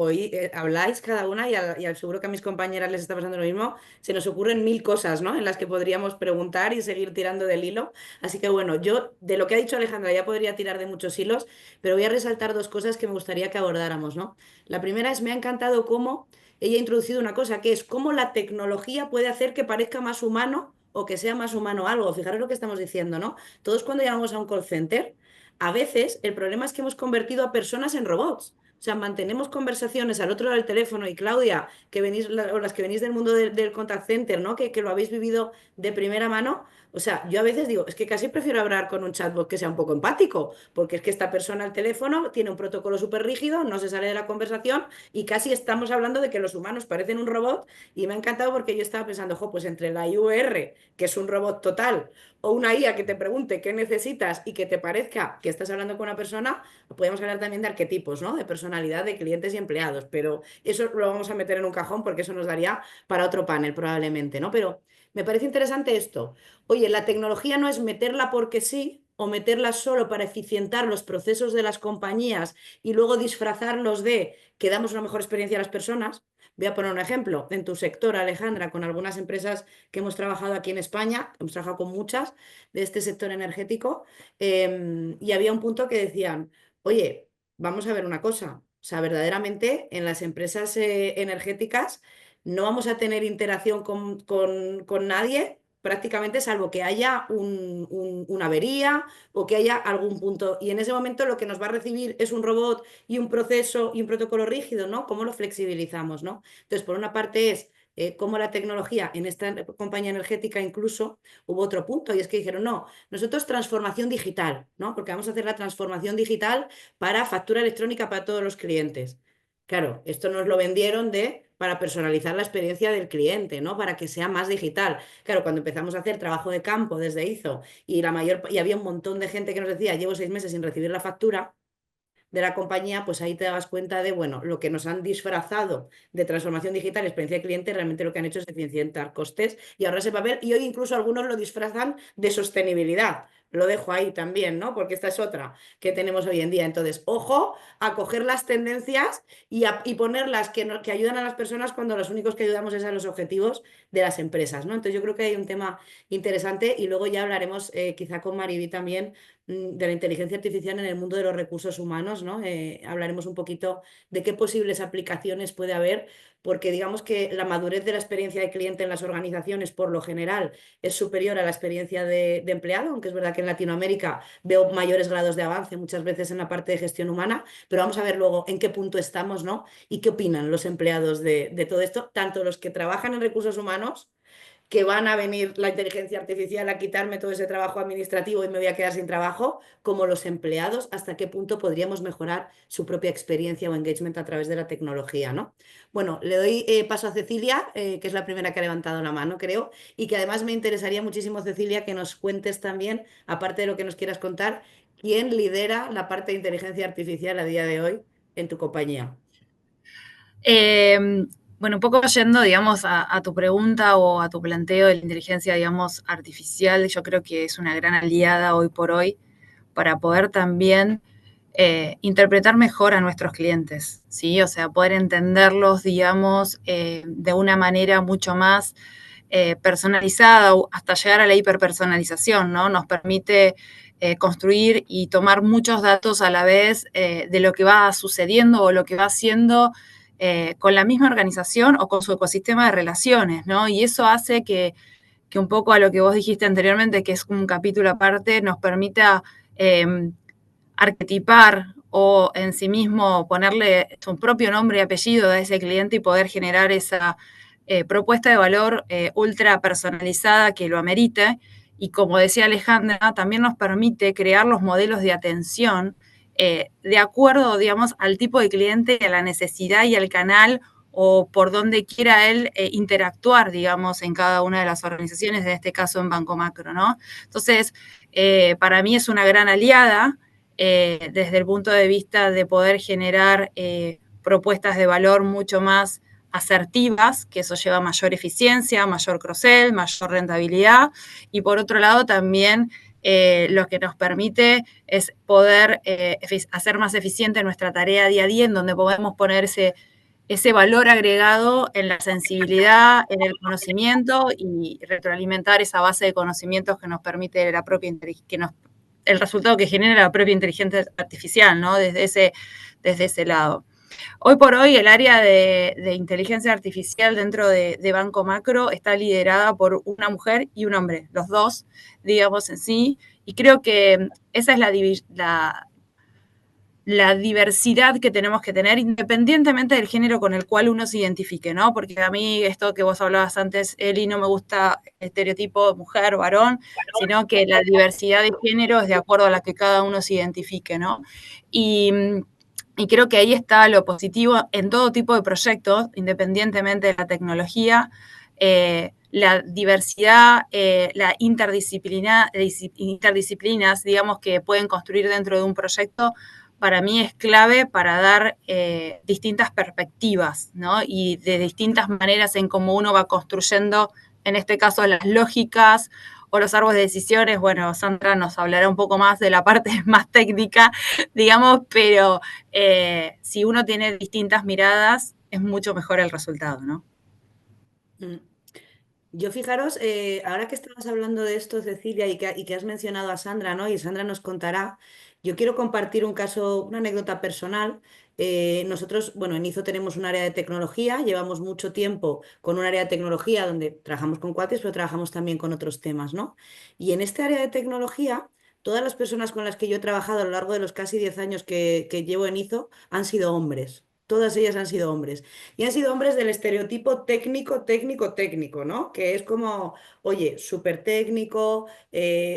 habláis cada una, y seguro que a mis compañeras les está pasando lo mismo, se nos ocurren mil cosas, ¿no? En las que podríamos preguntar y seguir tirando del hilo. Así que bueno, yo de lo que ha dicho Alejandra ya podría tirar de muchos hilos, pero voy a resaltar dos cosas que me gustaría que abordáramos, ¿no? La primera es, me ha encantado cómo ella ha introducido una cosa, que es cómo la tecnología puede hacer que parezca más humano o que sea más humano algo. Fijaros lo que estamos diciendo, ¿no? Todos cuando llamamos a un call center, a veces el problema es que hemos convertido a personas en robots. O sea, mantenemos conversaciones al otro lado del teléfono y Claudia, que venís, o las que venís del mundo del contact center, ¿no? Que lo habéis vivido de primera mano. O sea, yo a veces digo, es que casi prefiero hablar con un chatbot que sea un poco empático, porque es que esta persona al teléfono tiene un protocolo súper rígido, no se sale de la conversación y casi estamos hablando de que los humanos parecen un robot y me ha encantado porque yo estaba pensando, jo, pues entre la IUR, que es un robot total, o una IA que te pregunte qué necesitas y que te parezca que estás hablando con una persona, podemos hablar también de arquetipos, ¿no? De personalidad de clientes y empleados, pero eso lo vamos a meter en un cajón porque eso nos daría para otro panel probablemente, ¿no? Pero me parece interesante esto. Oye, la tecnología no es meterla porque sí o meterla solo para eficientar los procesos de las compañías y luego disfrazarlos de que damos una mejor experiencia a las personas. Voy a poner un ejemplo. En tu sector, Alejandra, con algunas empresas que hemos trabajado aquí en España, hemos trabajado con muchas de este sector energético, y había un punto que decían, oye, vamos a ver una cosa. O sea, verdaderamente en las empresas energéticas no vamos a tener interacción con nadie prácticamente salvo que haya una avería o que haya algún punto. Y en ese momento lo que nos va a recibir es un robot y un proceso y un protocolo rígido, ¿no? ¿Cómo lo flexibilizamos, ¿no? Entonces, por una parte es cómo la tecnología en esta compañía energética incluso hubo otro punto y es que dijeron, no, nosotros transformación digital, ¿no? Porque vamos a hacer la transformación digital para factura electrónica para todos los clientes. Claro, esto nos lo vendieron para personalizar la experiencia del cliente, ¿no? Para que sea más digital. Claro, cuando empezamos a hacer trabajo de campo desde IZO y había un montón de gente que nos decía, llevo 6 meses sin recibir la factura de la compañía, pues ahí te das cuenta de, bueno, lo que nos han disfrazado de transformación digital, experiencia de cliente, realmente lo que han hecho es eficientar costes y ahorrarse papel y hoy incluso algunos lo disfrazan de sostenibilidad. Lo dejo ahí también, ¿no? Porque esta es otra que tenemos hoy en día. Entonces, ojo a coger las tendencias y ponerlas que ayudan a las personas cuando los únicos que ayudamos es a los objetivos de las empresas, ¿no? Entonces, yo creo que hay un tema interesante y luego ya hablaremos quizá con Mariby también de la inteligencia artificial en el mundo de los recursos humanos, ¿no? Hablaremos un poquito de qué posibles aplicaciones puede haber, porque digamos que la madurez de la experiencia de cliente en las organizaciones, por lo general, es superior a la experiencia de empleado, aunque es verdad que en Latinoamérica veo mayores grados de avance muchas veces en la parte de gestión humana, pero vamos a ver luego en qué punto estamos, ¿no? Y qué opinan los empleados de todo esto, tanto los que trabajan en recursos humanos que van a venir la inteligencia artificial a quitarme todo ese trabajo administrativo y me voy a quedar sin trabajo, como los empleados, hasta qué punto podríamos mejorar su propia experiencia o engagement a través de la tecnología, ¿no? Bueno, le doy paso a Cecilia, que es la primera que ha levantado la mano, creo, y que además me interesaría muchísimo, Cecilia, que nos cuentes también, aparte de lo que nos quieras contar, quién lidera la parte de inteligencia artificial a día de hoy en tu compañía. Bueno, un poco yendo, digamos, a tu pregunta o a tu planteo de la inteligencia, digamos, artificial, yo creo que es una gran aliada hoy por hoy para poder también interpretar mejor a nuestros clientes, ¿sí? O sea, poder entenderlos, digamos, de una manera mucho más personalizada hasta llegar a la hiperpersonalización, ¿no? Nos permite construir y tomar muchos datos a la vez de lo que va sucediendo o lo que va haciendo con la misma organización o con su ecosistema de relaciones, ¿no? Y eso hace que un poco a lo que vos dijiste anteriormente, que es un capítulo aparte, nos permita arquetipar o en sí mismo ponerle su propio nombre y apellido a ese cliente y poder generar esa propuesta de valor ultra personalizada que lo amerite. Y como decía Alejandra, también nos permite crear los modelos de atención de acuerdo, digamos, al tipo de cliente, a la necesidad y al canal o por donde quiera él interactuar, digamos, en cada una de las organizaciones, en este caso en Banco Macro, ¿no? Entonces, para mí es una gran aliada desde el punto de vista de poder generar propuestas de valor mucho más asertivas, que eso lleva a mayor eficiencia, mayor cross-sell, mayor rentabilidad, y por otro lado también lo que nos permite es poder hacer más eficiente nuestra tarea día a día, en donde podemos poner ese valor agregado en la sensibilidad, en el conocimiento y retroalimentar esa base de conocimientos que nos permite la propia el resultado que genera la propia inteligencia artificial, ¿no? Desde ese lado. Hoy por hoy el área de inteligencia artificial dentro de Banco Macro está liderada por una mujer y un hombre, los dos, digamos en sí, y creo que esa es la diversidad que tenemos que tener independientemente del género con el cual uno se identifique, ¿no? Porque a mí esto que vos hablabas antes, Eli, no me gusta el estereotipo mujer, varón, sino que la diversidad de género es de acuerdo a la que cada uno se identifique, ¿no? Y creo que ahí está lo positivo en todo tipo de proyectos, independientemente de la tecnología, la diversidad, la interdisciplinas, digamos, que pueden construir dentro de un proyecto, para mí es clave para dar distintas perspectivas, ¿no? Y de distintas maneras en cómo uno va construyendo en este caso las lógicas o los árboles de decisiones. Bueno, Sandra nos hablará un poco más de la parte más técnica, digamos, pero si uno tiene distintas miradas, es mucho mejor el resultado, ¿no? Yo fijaros, ahora que estabas hablando de esto, Cecilia, y que has mencionado a Sandra, ¿no? Y Sandra nos contará, yo quiero compartir un caso, una anécdota personal. Nosotros, bueno, en IZO tenemos un área de tecnología, llevamos mucho tiempo con un área de tecnología donde trabajamos con cuates, pero trabajamos también con otros temas, ¿no? Y en este área de tecnología, todas las personas con las que yo he trabajado a lo largo de los casi 10 años que llevo en IZO han sido hombres. Todas ellas han sido hombres. Y han sido hombres del estereotipo técnico, técnico, técnico, ¿no? Que es como, oye, súper técnico,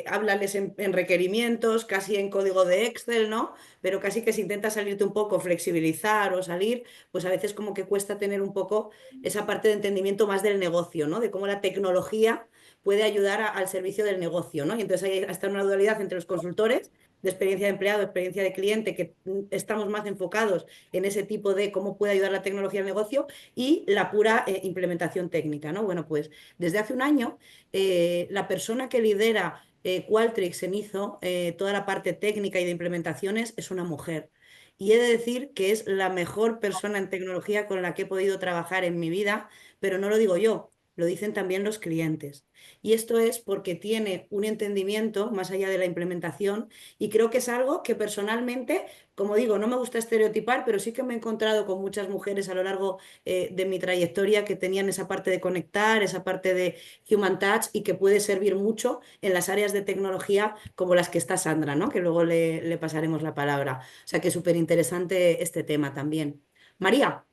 háblales en requerimientos, casi en código de Excel, ¿no? Pero casi que si intentas salirte un poco, flexibilizar o salir, pues a veces como que cuesta tener un poco esa parte de entendimiento más del negocio, ¿no? De cómo la tecnología puede ayudar al servicio del negocio, ¿no? Y entonces hay hasta una dualidad entre los consultores de experiencia de empleado, experiencia de cliente, que estamos más enfocados en ese tipo de cómo puede ayudar la tecnología al negocio y la pura implementación técnica, ¿no? Bueno, pues desde hace un año la persona que lidera Qualtrics en IZO, toda la parte técnica y de implementaciones, es una mujer. Y he de decir que es la mejor persona en tecnología con la que he podido trabajar en mi vida, pero no lo digo yo, lo dicen también los clientes. Y esto es porque tiene un entendimiento más allá de la implementación y creo que es algo que personalmente, como digo, no me gusta estereotipar, pero sí que me he encontrado con muchas mujeres a lo largo de mi trayectoria que tenían esa parte de conectar, esa parte de human touch y que puede servir mucho en las áreas de tecnología como las que está Sandra, ¿no? Que luego le pasaremos la palabra. O sea que es súper interesante este tema también. María.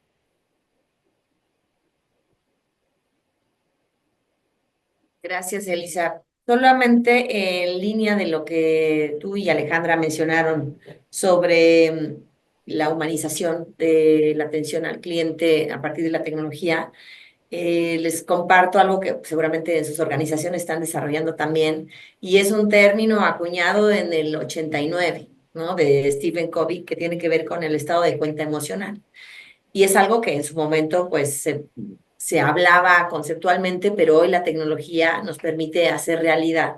Gracias, Elisa. Solamente en línea de lo que tú y Alejandra mencionaron sobre la humanización de la atención al cliente a partir de la tecnología, les comparto algo que seguramente en sus organizaciones están desarrollando también, y es un término acuñado en el 89, ¿no? De Stephen Covey, que tiene que ver con el estado de cuenta emocional. Y es algo que en su momento pues se hablaba conceptualmente, pero hoy la tecnología nos permite hacer realidad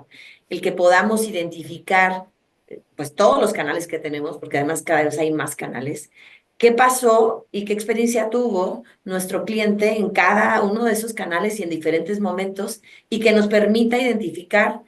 el que podamos identificar pues todos los canales que tenemos, porque además cada vez hay más canales. ¿Qué pasó y qué experiencia tuvo nuestro cliente en cada uno de esos canales y en diferentes momentos, y que nos permita identificar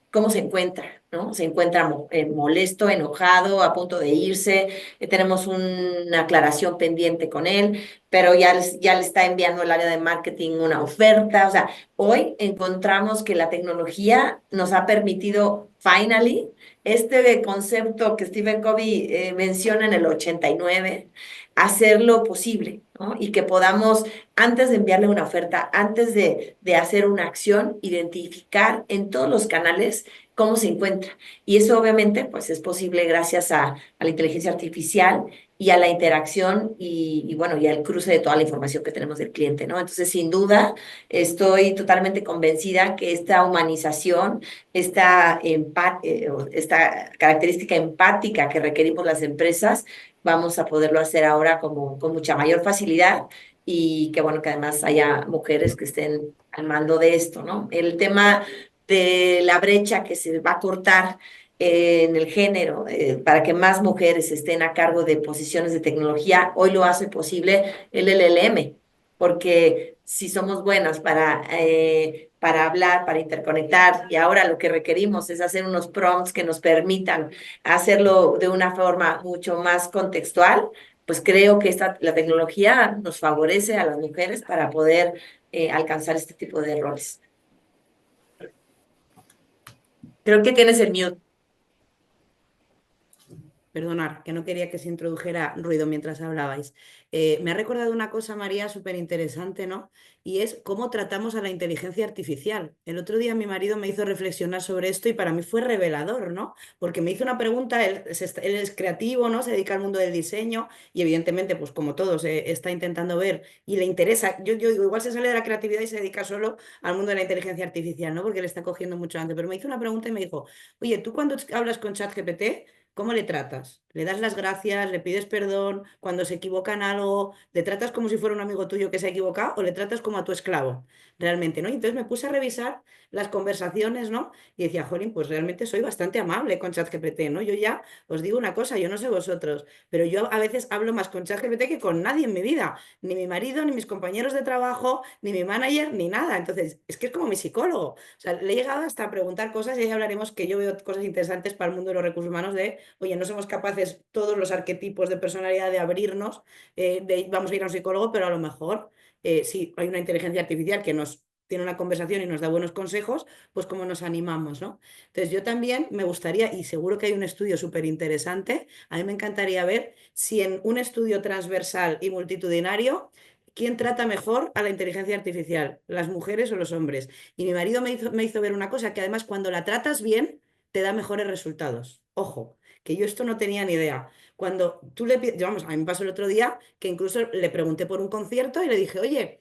cómo se encuentra, ¿no? Se encuentra molesto, enojado, a punto de irse, tenemos una aclaración pendiente con él, pero ya le está enviando el área de marketing una oferta. O sea, hoy encontramos que la tecnología nos ha permitido, finally, este concepto que Stephen Covey menciona en el 89, hacerlo posible, ¿no? Y que podamos, antes de enviarle una oferta, antes de hacer una acción, identificar en todos los canales cómo se encuentra. Y eso obviamente pues es posible gracias a la inteligencia artificial y a la interacción y bueno, y al cruce de toda la información que tenemos del cliente, ¿no? Entonces, sin duda, estoy totalmente convencida que esta humanización, esta característica empática que requerimos las empresas, vamos a poderlo hacer ahora con mucha mayor facilidad, y que bueno, que además haya mujeres que estén al mando de esto, ¿no? El tema de la brecha que se va a cortar en el género, para que más mujeres estén a cargo de posiciones de tecnología, hoy lo hace posible el LLM, porque si somos buenas para hablar, para interconectar, y ahora lo que requerimos es hacer unos prompts que nos permitan hacerlo de una forma mucho más contextual, pues creo que la tecnología nos favorece a las mujeres para poder alcanzar este tipo de roles. Creo que tienes el mute. Perdonar, que no quería que se introdujera ruido mientras hablabais. Me ha recordado una cosa, María, súper interesante, ¿no? Y es cómo tratamos a la inteligencia artificial. El otro día mi marido me hizo reflexionar sobre esto y para mí fue revelador, ¿no? Porque me hizo una pregunta, él es creativo, ¿no? Se dedica al mundo del diseño y evidentemente, pues como todos, está intentando ver y le interesa. Yo digo, igual se sale de la creatividad y se dedica solo al mundo de la inteligencia artificial, ¿no? Porque le está cogiendo mucho antes. Pero me hizo una pregunta y me dijo, oye, ¿tú cuando hablas con ChatGPT, cómo le tratas? Le das las gracias, le pides perdón, cuando se equivoca en algo, le tratas como si fuera un amigo tuyo que se ha equivocado o le tratas como a tu esclavo, realmente, ¿no? Y entonces me puse a revisar las conversaciones, ¿no? Y decía, jolín, pues realmente soy bastante amable con ChatGPT, ¿no? Yo ya os digo una cosa, yo no sé vosotros, pero yo a veces hablo más con ChatGPT que con nadie en mi vida, ni mi marido, ni mis compañeros de trabajo, ni mi manager, ni nada. Entonces, es que es como mi psicólogo. O sea, le he llegado hasta a preguntar cosas y ahí hablaremos que yo veo cosas interesantes para el mundo de los recursos humanos de, oye, no somos capaces todos los arquetipos de personalidad de abrirnos, vamos a ir a un psicólogo, pero a lo mejor si hay una inteligencia artificial que nos tiene una conversación y nos da buenos consejos, pues cómo nos animamos, ¿no? Entonces yo también me gustaría, y seguro que hay un estudio súper interesante, a mí me encantaría ver si en un estudio transversal y multitudinario, ¿quién trata mejor a la inteligencia artificial, las mujeres o los hombres? Y mi marido me hizo ver una cosa, que además cuando la tratas bien, te da mejores resultados. Ojo, que yo esto no tenía ni idea. Cuando tú le pides, vamos, a mí me pasó el otro día que incluso le pregunté por un concierto y le dije, oye,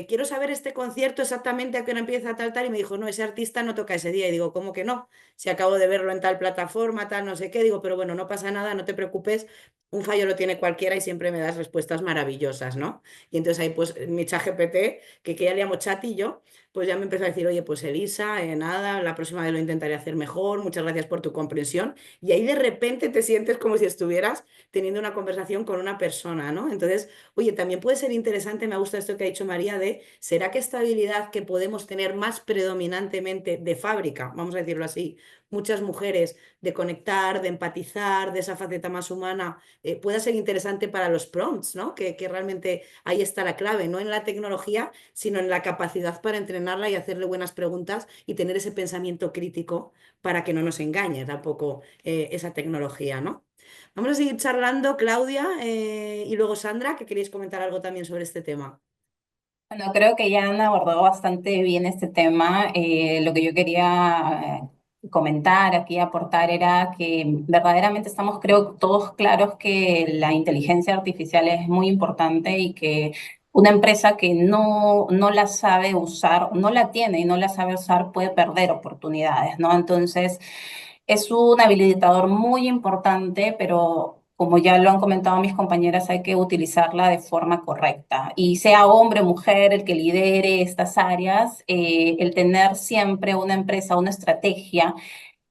quiero saber este concierto exactamente a qué hora empieza tal, tal, y me dijo, no, ese artista no toca ese día. Y digo, ¿cómo que no? Si acabo de verlo en tal plataforma, tal, no sé qué, digo, pero bueno, no pasa nada, no te preocupes, un fallo lo tiene cualquiera y siempre me das respuestas maravillosas, ¿no? Y entonces ahí pues mi chat GPT, que ya le llamo chatillo, pues ya me empezó a decir, oye, pues Elisa, nada, la próxima vez lo intentaré hacer mejor, muchas gracias por tu comprensión. Y ahí de repente te sientes como si estuvieras teniendo una conversación con una persona, ¿no? Entonces, oye, también puede ser interesante, me gusta esto que ha dicho María, de, ¿será que esta habilidad que podemos tener más predominantemente de fábrica, vamos a decirlo así, muchas mujeres, de conectar, de empatizar, de esa faceta más humana, pueda ser interesante para los prompts, ¿no? Que realmente ahí está la clave, no en la tecnología, sino en la capacidad para entrenarla y hacerle buenas preguntas y tener ese pensamiento crítico para que no nos engañe tampoco esa tecnología, ¿no? Vamos a seguir charlando, Claudia, y luego Sandra, que queréis comentar algo también sobre este tema. Bueno, creo que ya han abordado bastante bien este tema. Lo que yo quería comentar aquí, aportar, era que verdaderamente estamos, creo, todos claros que la inteligencia artificial es muy importante y que una empresa que no la sabe usar, no la tiene y no la sabe usar, puede perder oportunidades, ¿no? Entonces, es un habilitador muy importante, pero como ya lo han comentado mis compañeras, hay que utilizarla de forma correcta. Y sea hombre o mujer el que lidere estas áreas, el tener siempre una empresa, una estrategia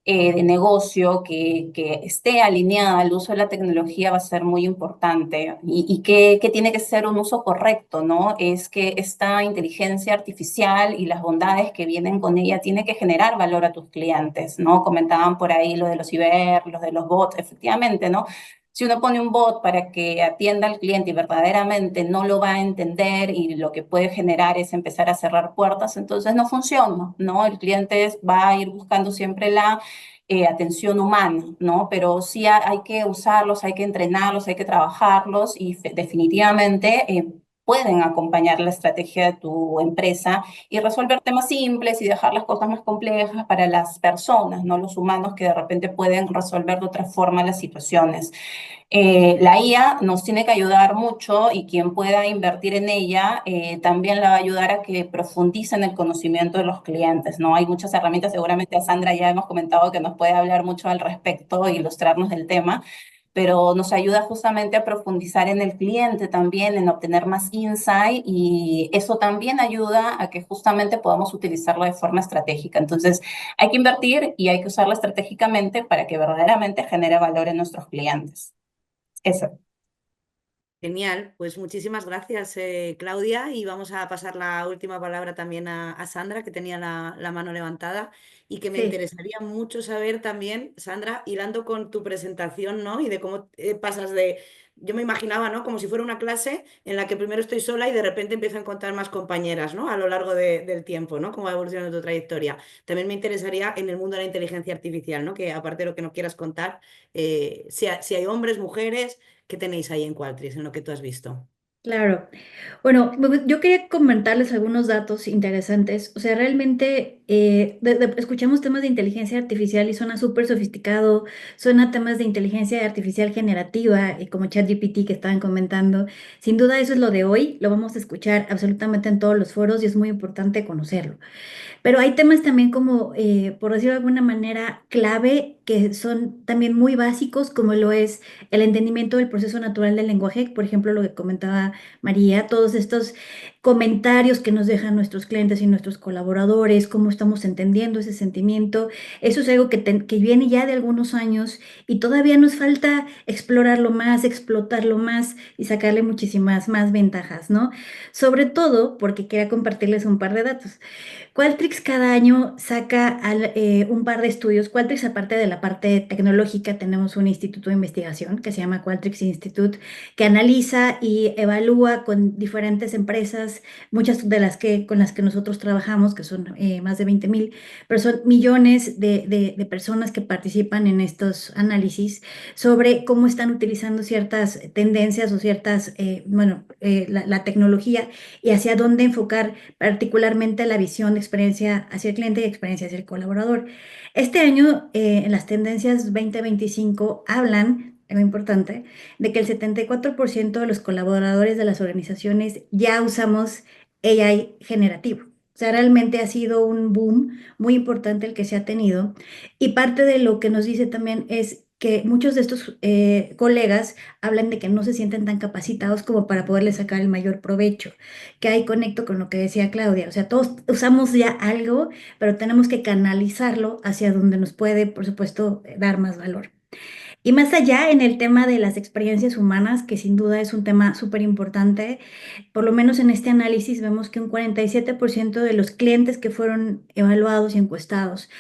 de negocio que esté alineada al uso de la tecnología va a ser muy importante. Y que tiene que ser un uso correcto, ¿no? Es que esta inteligencia artificial y las bondades que vienen con ella tiene que generar valor a tus clientes, ¿no? Comentaban por ahí lo de los ciber, los de los bots, efectivamente, ¿no? Si uno pone un bot para que atienda al cliente y verdaderamente no lo va a entender y lo que puede generar es empezar a cerrar puertas, entonces no funciona, ¿no? El cliente va a ir buscando siempre la atención humana, ¿no? Pero sí hay que usarlos, hay que entrenarlos, hay que trabajarlos y definitivamente pueden acompañar la estrategia de tu empresa y resolver temas simples y dejar las cosas más complejas para las personas, no los humanos que de repente pueden resolver de otra forma las situaciones. La IA nos tiene que ayudar mucho y quien pueda invertir en ella también la va a ayudar a que profundice en el conocimiento de los clientes, ¿no? Hay muchas herramientas, seguramente a Sandra ya hemos comentado que nos puede hablar mucho al respecto e ilustrarnos del tema, pero nos ayuda justamente a profundizar en el cliente también, en obtener más insight y eso también ayuda a que justamente podamos utilizarlo de forma estratégica. Entonces, hay que invertir y hay que usarla estratégicamente para que verdaderamente genere valor en nuestros clientes. Eso. Genial, pues muchísimas gracias, Claudia, y vamos a pasar la última palabra también a Sandra, que tenía la mano levantada, y que me Sí. interesaría mucho saber también, Sandra, hilando con tu presentación, ¿no? Y de cómo pasas de, yo me imaginaba, ¿no? Como si fuera una clase en la que primero estoy sola y de repente empiezo a encontrar más compañeras, ¿no? A lo largo del tiempo, ¿no? Cómo va evolucionando tu trayectoria. También me interesaría en el mundo de la inteligencia artificial, ¿no? Que aparte de lo que no quieras contar, si hay hombres, mujeres. ¿Qué tenéis ahí en Qualtrics, en lo que tú has visto? Claro. Bueno, yo quería comentarles algunos datos interesantes. O sea, realmente escuchamos temas de inteligencia artificial y suena súper sofisticado, suena temas de inteligencia artificial generativa, como ChatGPT que estaban comentando. Sin duda eso es lo de hoy, lo vamos a escuchar absolutamente en todos los foros y es muy importante conocerlo. Pero hay temas también como, por decirlo de alguna manera, clave que son también muy básicos, como lo es el entendimiento del proceso natural del lenguaje, por ejemplo, lo que comentaba María, todos estos comentarios que nos dejan nuestros clientes y nuestros colaboradores, cómo estamos entendiendo ese sentimiento. Eso es algo que viene ya de algunos años y todavía nos falta explorarlo más, explotarlo más y sacarle muchísimas más ventajas, ¿no? Sobre todo porque quería compartirles un par de datos. Qualtrics cada año saca un par de estudios. Qualtrics, aparte de la parte tecnológica, tenemos un instituto de investigación que se llama Qualtrics Institute, que analiza y evalúa con diferentes empresas, muchas de las que con las que nosotros trabajamos, que son más de 20,000, pero son millones de personas que participan en estos análisis sobre cómo están utilizando ciertas tendencias o ciertas, la tecnología y hacia dónde enfocar particularmente la visión de experiencia hacia el cliente y experiencia hacia el colaborador. Este año, en las tendencias 2025 hablan, algo importante, de que el 74% de los colaboradores de las organizaciones ya usamos AI generativo. O sea, realmente ha sido un boom muy importante el que se ha tenido. Y parte de lo que nos dice también es que muchos de estos colegas hablan de que no se sienten tan capacitados como para poderle sacar el mayor provecho, que ahí conecto con lo que decía Claudia, o sea, todos usamos ya algo, pero tenemos que canalizarlo hacia donde nos puede, por supuesto, dar más valor. Y más allá en el tema de las experiencias humanas, que sin duda es un tema súper importante, por lo menos en este análisis vemos que un 47% de los clientes que fueron evaluados y encuestados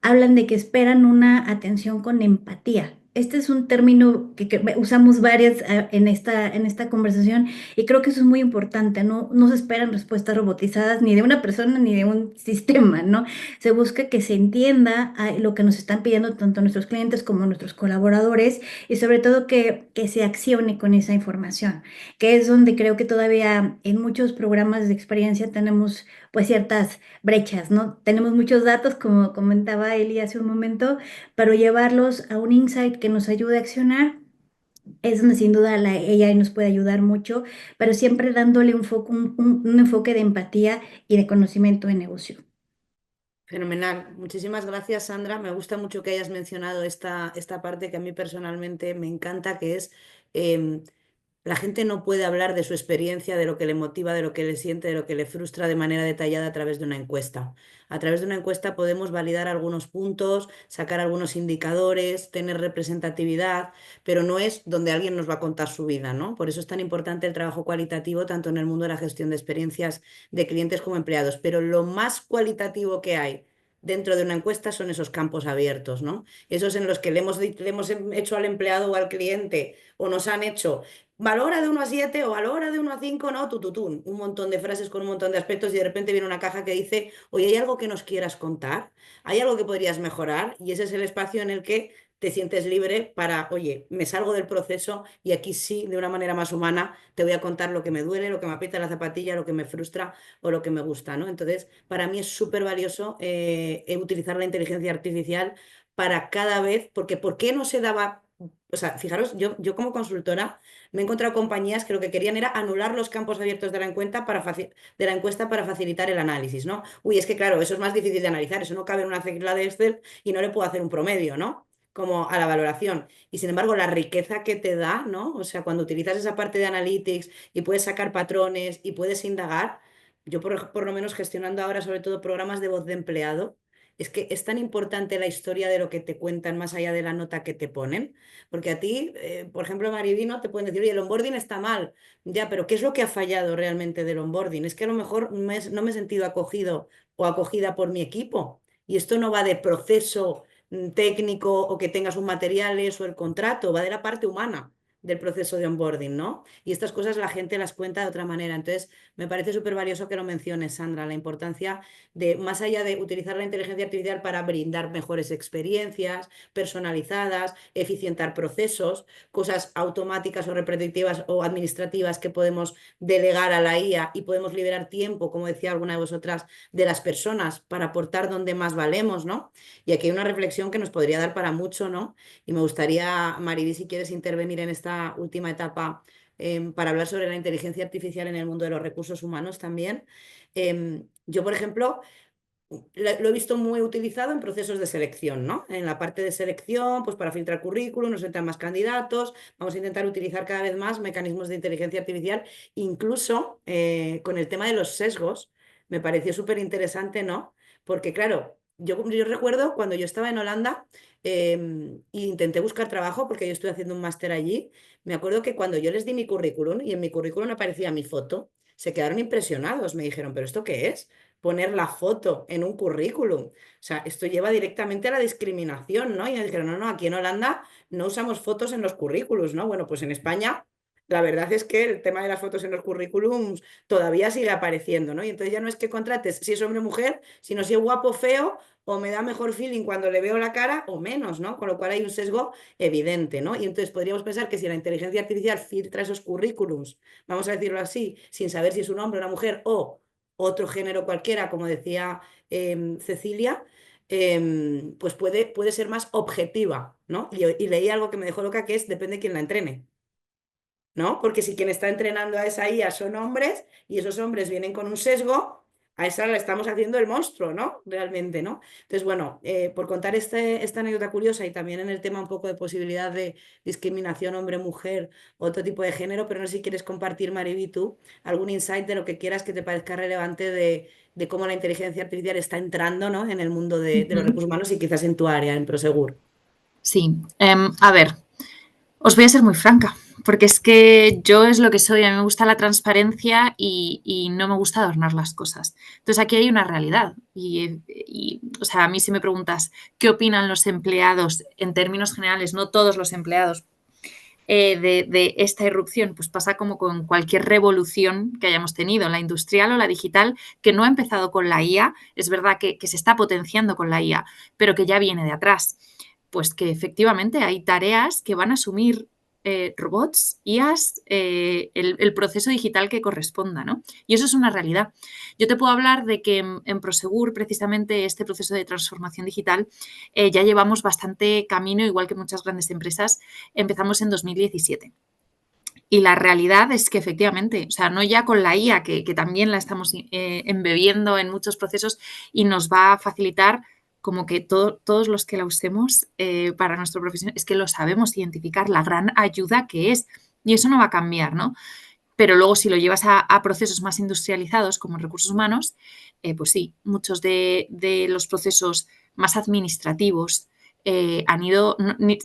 hablan de que esperan una atención con empatía. Este es un término que usamos varias en esta conversación y creo que eso es muy importante, ¿no? No se esperan respuestas robotizadas ni de una persona ni de un sistema, ¿no? Se busca que se entienda lo que nos están pidiendo tanto nuestros clientes como nuestros colaboradores y sobre todo que se accione con esa información, que es donde creo que todavía en muchos programas de experiencia tenemos pues ciertas brechas, ¿no? Tenemos muchos datos, como comentaba Eli hace un momento, pero llevarlos a un insight que nos ayude a accionar es donde sin duda la AI nos puede ayudar mucho, pero siempre dándole un enfoque de empatía y de conocimiento de negocio. Fenomenal. Muchísimas gracias, Sandra. Me gusta mucho que hayas mencionado esta parte que a mí personalmente me encanta, que es em, la gente no puede hablar de su experiencia, de lo que le motiva, de lo que le siente, de lo que le frustra de manera detallada a través de una encuesta. A través de una encuesta podemos validar algunos puntos, sacar algunos indicadores, tener representatividad, pero no es donde alguien nos va a contar su vida, ¿no? Por eso es tan importante el trabajo cualitativo tanto en el mundo de la gestión de experiencias de clientes como empleados. Pero lo más cualitativo que hay dentro de una encuesta son esos campos abiertos, ¿no? Esos en los que le hemos hecho al empleado o al cliente o nos han hecho valora de 1 a 7 o valora de 1 a 5, no, tututún. Un montón de frases con un montón de aspectos y de repente viene una caja que dice, oye, ¿hay algo que nos quieras contar? ¿Hay algo que podrías mejorar? Y ese es el espacio en el que te sientes libre para, oye, me salgo del proceso y aquí sí, de una manera más humana, te voy a contar lo que me duele, lo que me aprieta la zapatilla, lo que me frustra o lo que me gusta, ¿no? Entonces, para mí es súper valioso utilizar la inteligencia artificial para cada vez, porque ¿por qué no se daba? O sea, fijaros, yo como consultora me he encontrado compañías que lo que querían era anular los campos abiertos de de la encuesta para facilitar el análisis, ¿no? Uy, es que claro, eso es más difícil de analizar, eso no cabe en una tecla de Excel y no le puedo hacer un promedio, ¿no? Como a la valoración. Y sin embargo, la riqueza que te da, ¿no? O sea, cuando utilizas esa parte de analytics y puedes sacar patrones y puedes indagar, yo por lo menos gestionando ahora sobre todo programas de voz de empleado, es que es tan importante la historia de lo que te cuentan más allá de la nota que te ponen. Porque a ti, por ejemplo, Marivino, te pueden decir, oye, el onboarding está mal. Ya, pero ¿qué es lo que ha fallado realmente del onboarding? Es que a lo mejor no me he sentido acogido o acogida por mi equipo. Y esto no va de proceso técnico o que tengas un materiales o el contrato, va de la parte humana del proceso de onboarding, ¿no? Y estas cosas la gente las cuenta de otra manera. Entonces, me parece súper valioso que lo menciones, Sandra, la importancia de, más allá de utilizar la inteligencia artificial para brindar mejores experiencias personalizadas, eficientar procesos, cosas automáticas o repetitivas o administrativas que podemos delegar a la IA y podemos liberar tiempo, como decía alguna de vosotras, de las personas para aportar donde más valemos, ¿no? Y aquí hay una reflexión que nos podría dar para mucho, ¿no? Y me gustaría, Mariby, si quieres intervenir en esta última etapa para hablar sobre la inteligencia artificial en el mundo de los recursos humanos también. Yo, por ejemplo, lo he visto muy utilizado en procesos de selección, ¿no? En la parte de selección, pues para filtrar currículum, nos entran más candidatos, vamos a intentar utilizar cada vez más mecanismos de inteligencia artificial, incluso con el tema de los sesgos, me pareció súper interesante, ¿no? Porque claro, yo recuerdo cuando yo estaba en Holanda e intenté buscar trabajo, porque yo estuve haciendo un máster allí, me acuerdo que cuando yo les di mi currículum y en mi currículum aparecía mi foto, se quedaron impresionados, me dijeron, ¿pero esto qué es? Poner la foto en un currículum. O sea, esto lleva directamente a la discriminación, ¿no? Y me dijeron, no, no, aquí en Holanda no usamos fotos en los currículums, ¿no? Bueno, pues en España la verdad es que el tema de las fotos en los currículums todavía sigue apareciendo, ¿no? Y entonces ya no es que contrates si es hombre o mujer, sino si es guapo o feo, o me da mejor feeling cuando le veo la cara o menos, ¿no? Con lo cual hay un sesgo evidente, ¿no? Y entonces podríamos pensar que si la inteligencia artificial filtra esos currículums, vamos a decirlo así, sin saber si es un hombre o una mujer o otro género cualquiera, como decía Cecilia, pues puede ser más objetiva, ¿no? Y leí algo que me dejó loca, que es depende de quién la entrene, ¿no? Porque si quien está entrenando a esa IA son hombres y esos hombres vienen con un sesgo, a esa le estamos haciendo el monstruo, ¿no? Realmente, ¿no? Entonces, bueno, por contar esta anécdota curiosa y también en el tema un poco de posibilidad de discriminación hombre-mujer, otro tipo de género, pero no sé si quieres compartir, Mariby, tú algún insight de lo que quieras que te parezca relevante de cómo la inteligencia artificial está entrando, ¿no? En el mundo de los recursos humanos y quizás en tu área, en Prosegur. Sí, a ver, os voy a ser muy franca, porque es que yo es lo que soy, a mí me gusta la transparencia y no me gusta adornar las cosas. Entonces aquí hay una realidad o sea, a mí si me preguntas qué opinan los empleados en términos generales, no todos los empleados, de esta irrupción, pues pasa como con cualquier revolución que hayamos tenido, la industrial o la digital, que no ha empezado con la IA, es verdad que se está potenciando con la IA, pero que ya viene de atrás. Pues que efectivamente hay tareas que van a asumir robots, IAs, el proceso digital que corresponda, ¿no? Y eso es una realidad. Yo te puedo hablar de que en Prosegur, precisamente, este proceso de transformación digital, ya llevamos bastante camino, igual que muchas grandes empresas. Empezamos en 2017. Y la realidad es que efectivamente, o sea, no ya con la IA, que también la estamos embebiendo en muchos procesos y nos va a facilitar como que todos los que la usemos para nuestra profesión, es que lo sabemos identificar, la gran ayuda que es. Y eso no va a cambiar, ¿no? Pero luego si lo llevas a procesos más industrializados como en recursos humanos, pues sí, muchos de los procesos más administrativos han ido,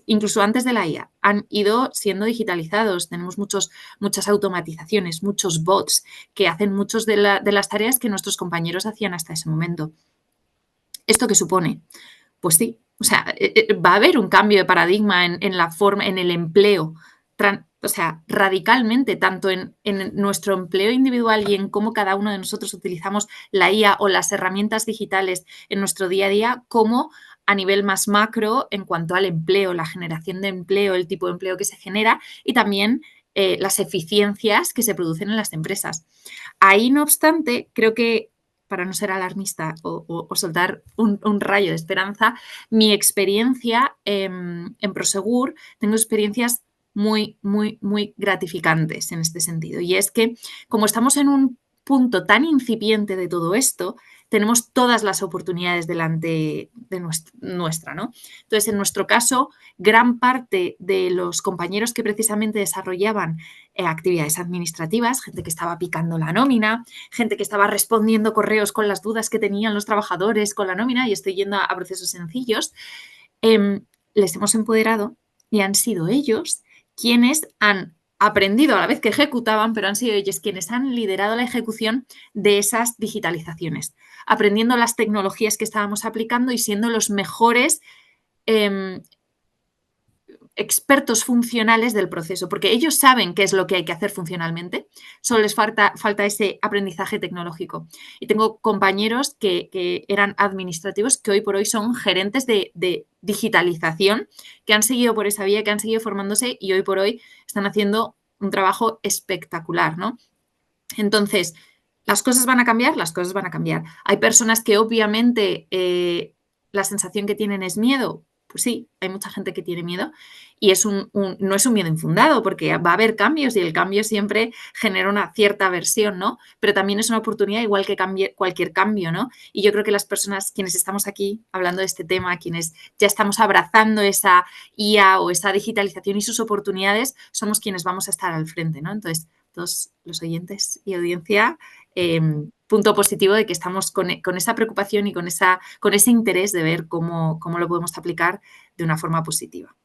incluso antes de la IA, han ido siendo digitalizados. Tenemos muchas automatizaciones, muchos bots que hacen muchas de las tareas que nuestros compañeros hacían hasta ese momento. ¿Esto qué supone? Pues sí, o sea, va a haber un cambio de paradigma en la forma, en el empleo, o sea, radicalmente, tanto en nuestro empleo individual y en cómo cada uno de nosotros utilizamos la IA o las herramientas digitales en nuestro día a día, como a nivel más macro en cuanto al empleo, la generación de empleo, el tipo de empleo que se genera y también las eficiencias que se producen en las empresas. Ahí, no obstante, creo que, para no ser alarmista o soltar un rayo de esperanza, mi experiencia en Prosegur, tengo experiencias muy, muy, muy gratificantes en este sentido. Y es que, como estamos en un punto tan incipiente de todo esto, tenemos todas las oportunidades delante de nuestra, ¿no? Entonces, en nuestro caso, gran parte de los compañeros que precisamente desarrollaban actividades administrativas, gente que estaba picando la nómina, gente que estaba respondiendo correos con las dudas que tenían los trabajadores con la nómina, y estoy yendo a procesos sencillos, les hemos empoderado y han sido ellos quienes han aprendido a la vez que ejecutaban, pero han sido ellos quienes han liderado la ejecución de esas digitalizaciones, aprendiendo las tecnologías que estábamos aplicando y siendo los mejores expertos funcionales del proceso, porque ellos saben qué es lo que hay que hacer funcionalmente, solo les falta ese aprendizaje tecnológico. Y tengo compañeros que eran administrativos que hoy por hoy son gerentes de digitalización, que han seguido por esa vía, que han seguido formándose y hoy por hoy están haciendo un trabajo espectacular, ¿no? Entonces, ¿las cosas van a cambiar? Las cosas van a cambiar. Hay personas que obviamente la sensación que tienen es miedo. pues sí, hay mucha gente que tiene miedo y no es un miedo infundado porque va a haber cambios y el cambio siempre genera una cierta aversión, ¿no? Pero también es una oportunidad igual que cualquier cambio, ¿no? Y yo creo que las personas, quienes estamos aquí hablando de este tema, quienes ya estamos abrazando esa IA o esa digitalización y sus oportunidades, somos quienes vamos a estar al frente, ¿no? Entonces, todos los oyentes y audiencia, punto positivo de que estamos con esa preocupación y con ese interés de ver cómo lo podemos aplicar de una forma positiva.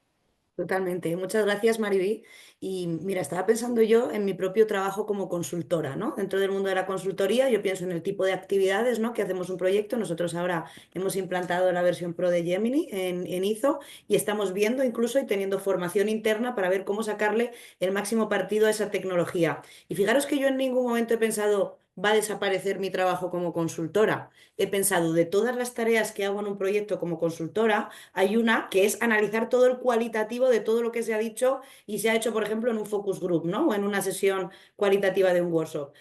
Totalmente. Muchas gracias, Mariví. Y mira, estaba pensando yo en mi propio trabajo como consultora, ¿no? Dentro del mundo de la consultoría, yo pienso en el tipo de actividades, ¿no? Que hacemos un proyecto. Nosotros ahora hemos implantado la versión Pro de Gemini en IZO y estamos viendo incluso y teniendo formación interna para ver cómo sacarle el máximo partido a esa tecnología. Y fijaros que yo en ningún momento he pensado, va a desaparecer mi trabajo como consultora. He pensado, de todas las tareas que hago en un proyecto como consultora, hay una que es analizar todo el cualitativo de todo lo que se ha dicho y se ha hecho, por ejemplo, en un focus group, ¿no? O en una sesión cualitativa de un workshop.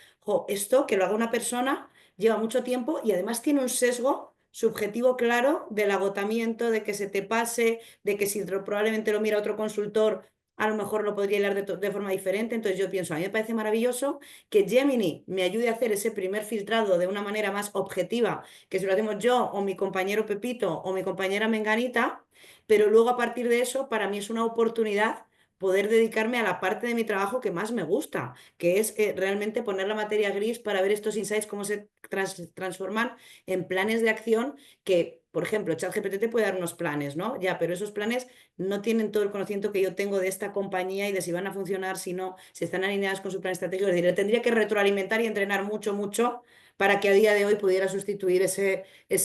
Esto que lo haga una persona lleva mucho tiempo y además tiene un sesgo subjetivo claro del agotamiento, de que se te pase, de que si probablemente lo mira otro consultor, a lo mejor lo podría leer de forma diferente. Entonces yo pienso, a mí me parece maravilloso que Gemini me ayude a hacer ese primer filtrado de una manera más objetiva, que si lo hacemos yo o mi compañero Pepito o mi compañera Menganita, pero luego a partir de eso para mí es una oportunidad poder dedicarme a la parte de mi trabajo que más me gusta, que es realmente poner la materia gris para ver estos insights, cómo se transforman en planes de acción que, por ejemplo, ChatGPT te puede dar unos planes, ¿no? Ya, pero esos planes no tienen todo el conocimiento que yo tengo de esta compañía y de si van a funcionar, si no, si están alineadas con su plan estratégico. Es decir, le tendría que retroalimentar y entrenar mucho, mucho para que a día de hoy pudiera sustituir ese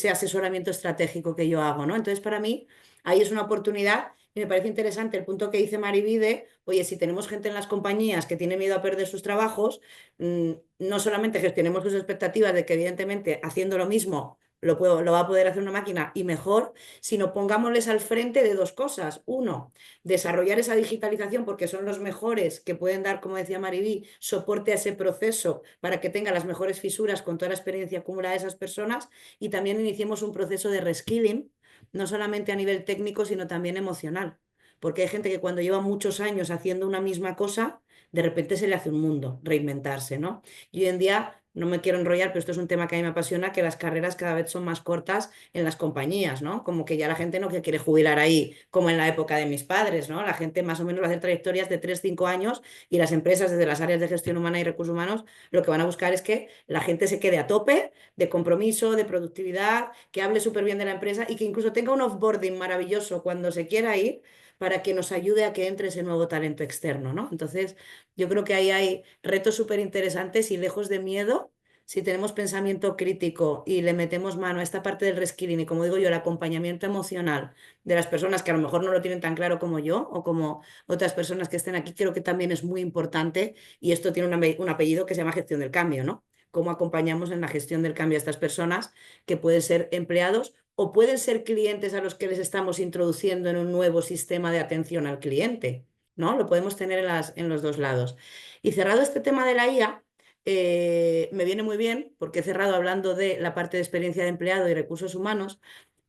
asesoramiento estratégico que yo hago, ¿no? Entonces, para mí, ahí es una oportunidad y me parece interesante el punto que dice Marivide, oye, si tenemos gente en las compañías que tiene miedo a perder sus trabajos, no solamente gestionemos sus expectativas de que evidentemente haciendo lo mismo lo va a poder hacer una máquina y mejor, sino pongámosles al frente de dos cosas. Uno, desarrollar esa digitalización porque son los mejores que pueden dar, como decía Mariví, soporte a ese proceso para que tenga las mejores fisuras con toda la experiencia acumulada de esas personas y también iniciemos un proceso de reskilling, no solamente a nivel técnico, sino también emocional. Porque hay gente que cuando lleva muchos años haciendo una misma cosa, de repente se le hace un mundo reinventarse, ¿no? Y hoy en día, no me quiero enrollar, pero esto es un tema que a mí me apasiona, que las carreras cada vez son más cortas en las compañías, ¿no? Como que ya la gente no quiere jubilar ahí, como en la época de mis padres, ¿no? La gente más o menos va a hacer trayectorias de 3-5 años y las empresas desde las áreas de gestión humana y recursos humanos lo que van a buscar es que la gente se quede a tope de compromiso, de productividad, que hable súper bien de la empresa y que incluso tenga un offboarding maravilloso cuando se quiera ir para que nos ayude a que entre ese nuevo talento externo, ¿no? Entonces, yo creo que ahí hay retos súper interesantes y lejos de miedo, si tenemos pensamiento crítico y le metemos mano a esta parte del reskilling y, como digo yo, el acompañamiento emocional de las personas que a lo mejor no lo tienen tan claro como yo o como otras personas que estén aquí, creo que también es muy importante y esto tiene un apellido que se llama gestión del cambio, ¿no? Cómo acompañamos en la gestión del cambio a estas personas que pueden ser empleados o pueden ser clientes a los que les estamos introduciendo en un nuevo sistema de atención al cliente, ¿no? Lo podemos tener en los dos lados. Y cerrado este tema de la IA, me viene muy bien porque he cerrado hablando de la parte de experiencia de empleado y recursos humanos.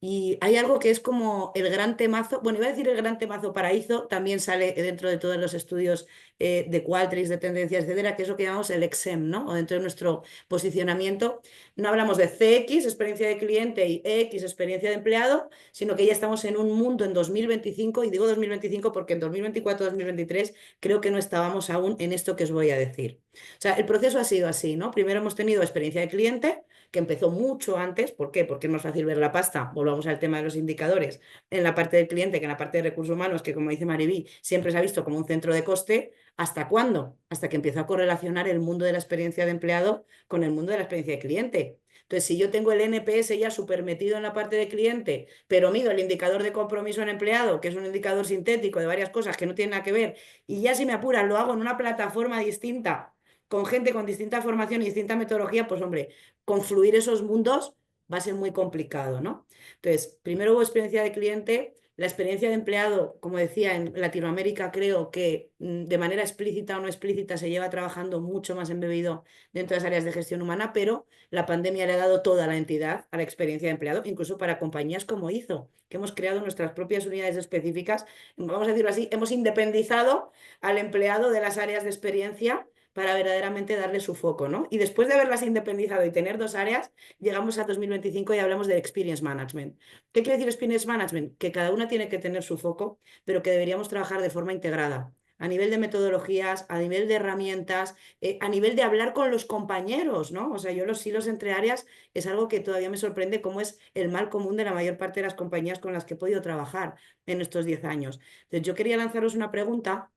Y hay algo que es como el gran temazo, bueno, iba a decir el gran temazo para IZO, también sale dentro de todos los estudios de Qualtrics, de tendencias, etcétera, que es lo que llamamos el XEM, ¿no? O dentro de nuestro posicionamiento. No hablamos de CX, experiencia de cliente, y EX, experiencia de empleado, sino que ya estamos en un mundo en 2025, y digo 2025 porque en 2024-2023 creo que no estábamos aún en esto que os voy a decir. O sea, el proceso ha sido así, ¿no? Primero hemos tenido experiencia de cliente, que empezó mucho antes. ¿Por qué? Porque es más fácil ver la pasta. Volvamos al tema de los indicadores en la parte del cliente que en la parte de recursos humanos, que como dice Mariví, siempre se ha visto como un centro de coste. ¿Hasta cuándo? Hasta que empezó a correlacionar el mundo de la experiencia de empleado con el mundo de la experiencia de cliente. Entonces, si yo tengo el NPS ya súper metido en la parte de cliente, pero mido el indicador de compromiso en empleado, que es un indicador sintético de varias cosas que no tienen nada que ver, y ya si me apuran lo hago en una plataforma distinta, con gente con distinta formación y distinta metodología, pues hombre, confluir esos mundos va a ser muy complicado, ¿no? Entonces, primero hubo experiencia de cliente, La experiencia de empleado, como decía, en Latinoamérica creo que de manera explícita o no explícita se lleva trabajando mucho más embebido dentro de las áreas de gestión humana, pero la pandemia le ha dado toda la entidad a la experiencia de empleado, incluso para compañías como Hizo, que hemos creado nuestras propias unidades específicas. Vamos a decirlo así, hemos independizado al empleado de las áreas de experiencia para verdaderamente darle su foco, ¿no? Y después de haberlas independizado y tener dos áreas, llegamos a 2025 y hablamos del Experience Management. ¿Qué quiere decir Experience Management? Que cada una tiene que tener su foco, pero que deberíamos trabajar de forma integrada, a nivel de metodologías, a nivel de herramientas, a nivel de hablar con los compañeros, ¿no? O sea, yo los hilos entre áreas es algo que todavía me sorprende cómo es el mal común de la mayor parte de las compañías con las que he podido trabajar en estos 10 años. Entonces, yo quería lanzaros una pregunta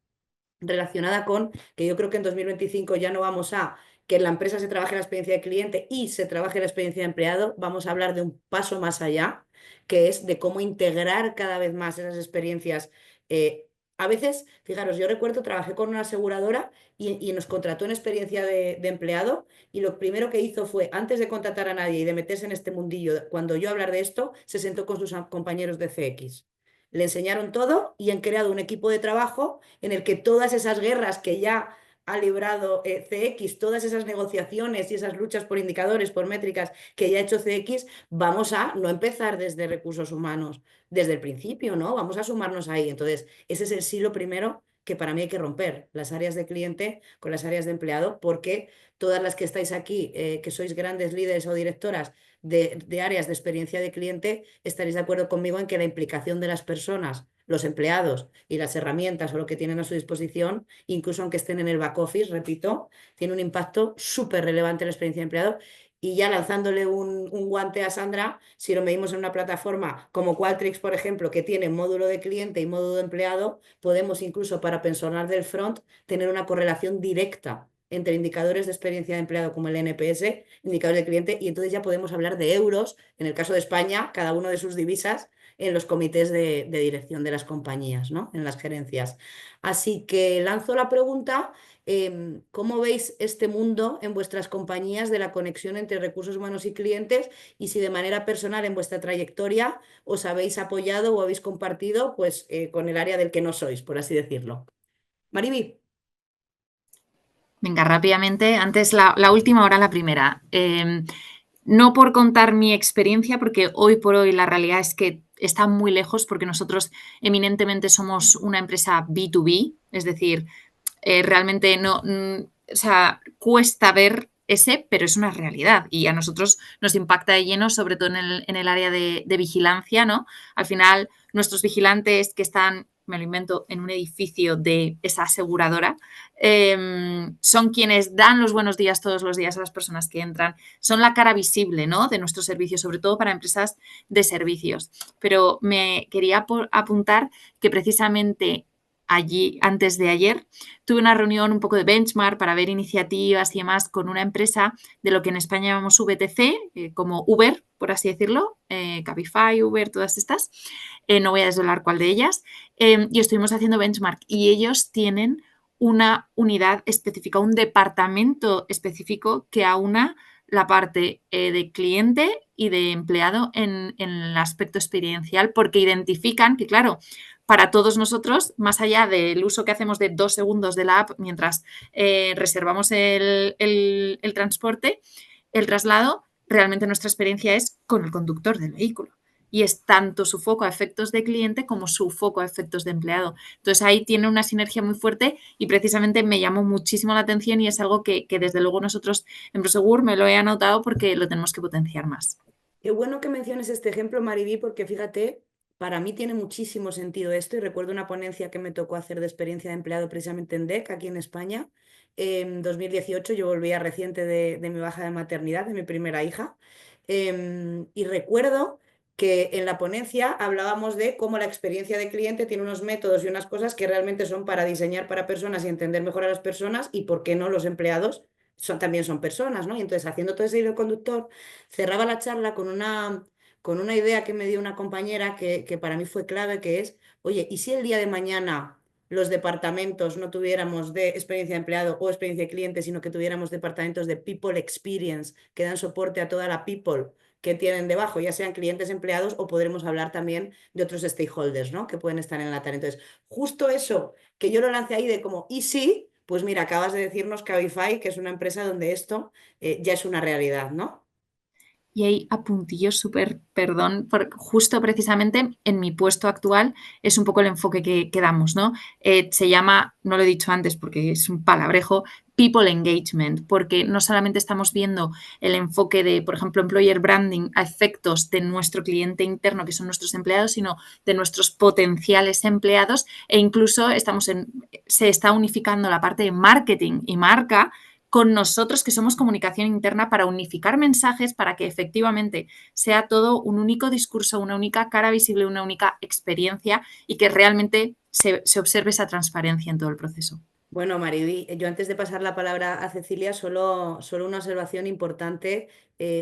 relacionada con que yo creo que en 2025 ya no vamos a que en la empresa se trabaje la experiencia de cliente y se trabaje la experiencia de empleado, vamos a hablar de un paso más allá, que es de cómo integrar cada vez más esas experiencias. A veces, fijaros, yo recuerdo, trabajé con una aseguradora y nos contrató en experiencia de empleado y lo primero que hizo fue, antes de contratar a nadie y de meterse en este mundillo, cuando yo hablar de esto, se sentó con sus compañeros de CX. Le enseñaron todo y han creado un equipo de trabajo en el que todas esas guerras que ya ha librado CX, todas esas negociaciones y esas luchas por indicadores, por métricas que ya ha hecho CX, vamos a no empezar desde recursos humanos, desde el principio, ¿no? Vamos a sumarnos ahí. Entonces, ese es el silo primero que para mí hay que romper, las áreas de cliente con las áreas de empleado, porque todas las que estáis aquí, que sois grandes líderes o directoras de áreas de experiencia de cliente, estaréis de acuerdo conmigo en que la implicación de las personas, los empleados y las herramientas o lo que tienen a su disposición, incluso aunque estén en el back office, repito, tiene un impacto súper relevante en la experiencia de empleado. Y ya lanzándole un guante a Sandra, si lo medimos en una plataforma como Qualtrics, por ejemplo, que tiene módulo de cliente y módulo de empleado, podemos incluso para personal del front tener una correlación directa entre indicadores de experiencia de empleado como el NPS, indicadores de cliente, y entonces ya podemos hablar de euros, en el caso de España, cada uno de sus divisas, en los comités de dirección de las compañías, ¿no? En las gerencias. Así que lanzo la pregunta, ¿cómo veis este mundo en vuestras compañías de la conexión entre recursos humanos y clientes? Y si de manera personal en vuestra trayectoria os habéis apoyado o habéis compartido pues, con el área del que no sois, por así decirlo. Mariby. Venga, rápidamente, antes la última, ahora la primera. No por contar mi experiencia, porque hoy por hoy la realidad es que está muy lejos, porque nosotros eminentemente somos una empresa B2B, es decir, realmente no, o sea, cuesta ver ese, pero es una realidad y a nosotros nos impacta de lleno, sobre todo en el área de vigilancia, ¿no? Al final, nuestros vigilantes que están, me lo invento, en un edificio de esa aseguradora, son quienes dan los buenos días todos los días a las personas que entran, son la cara visible, ¿no? De nuestro servicio, sobre todo para empresas de servicios. Pero me quería apuntar que precisamente allí, antes de ayer, tuve una reunión un poco de benchmark para ver iniciativas y demás con una empresa de lo que en España llamamos VTC, como Uber, por así decirlo, Cabify, Uber, todas estas. No voy a desvelar cuál de ellas. Y estuvimos haciendo benchmark y ellos tienen una unidad específica, un departamento específico que aúna la parte de cliente y de empleado en el aspecto experiencial, porque identifican que, claro, para todos nosotros, más allá del uso que hacemos de 2 segundos de la app mientras reservamos el transporte, el traslado, realmente nuestra experiencia es con el conductor del vehículo. Y es tanto su foco a efectos de cliente como su foco a efectos de empleado. Entonces ahí tiene una sinergia muy fuerte y precisamente me llamó muchísimo la atención y es algo que desde luego nosotros en Prosegur me lo he anotado porque lo tenemos que potenciar más. Qué bueno que menciones este ejemplo, Mariby, porque fíjate, para mí tiene muchísimo sentido esto y recuerdo una ponencia que me tocó hacer de experiencia de empleado precisamente en DEC, aquí en España. En 2018 yo volvía reciente de mi baja de maternidad, de mi primera hija, y recuerdo que en la ponencia hablábamos de cómo la experiencia de cliente tiene unos métodos y unas cosas que realmente son para diseñar para personas y entender mejor a las personas y por qué no los empleados también son personas, ¿no? Y entonces haciendo todo ese hilo conductor cerraba la charla con una idea que me dio una compañera que para mí fue clave, que es, oye, ¿y si el día de mañana los departamentos no tuviéramos de experiencia de empleado o experiencia de cliente, sino que tuviéramos departamentos de people experience que dan soporte a toda la people que tienen debajo, ya sean clientes, empleados, o podremos hablar también de otros stakeholders, ¿no? Que pueden estar en la tarea. Entonces, justo eso, que yo lo lancé ahí de como, ¿y sí? Pues mira, acabas de decirnos Cabify, que es una empresa donde esto ya es una realidad, ¿no? Y hay apuntillos súper, perdón, justo precisamente en mi puesto actual es un poco el enfoque que damos, ¿no? Se llama, no lo he dicho antes porque es un palabrejo, People Engagement, porque no solamente estamos viendo el enfoque de, por ejemplo, employer branding a efectos de nuestro cliente interno, que son nuestros empleados, sino de nuestros potenciales empleados e incluso se está unificando la parte de marketing y marca con nosotros que somos comunicación interna para unificar mensajes para que efectivamente sea todo un único discurso, una única cara visible, una única experiencia y que realmente se observe esa transparencia en todo el proceso. Bueno, Mariby, yo antes de pasar la palabra a Cecilia, solo una observación importante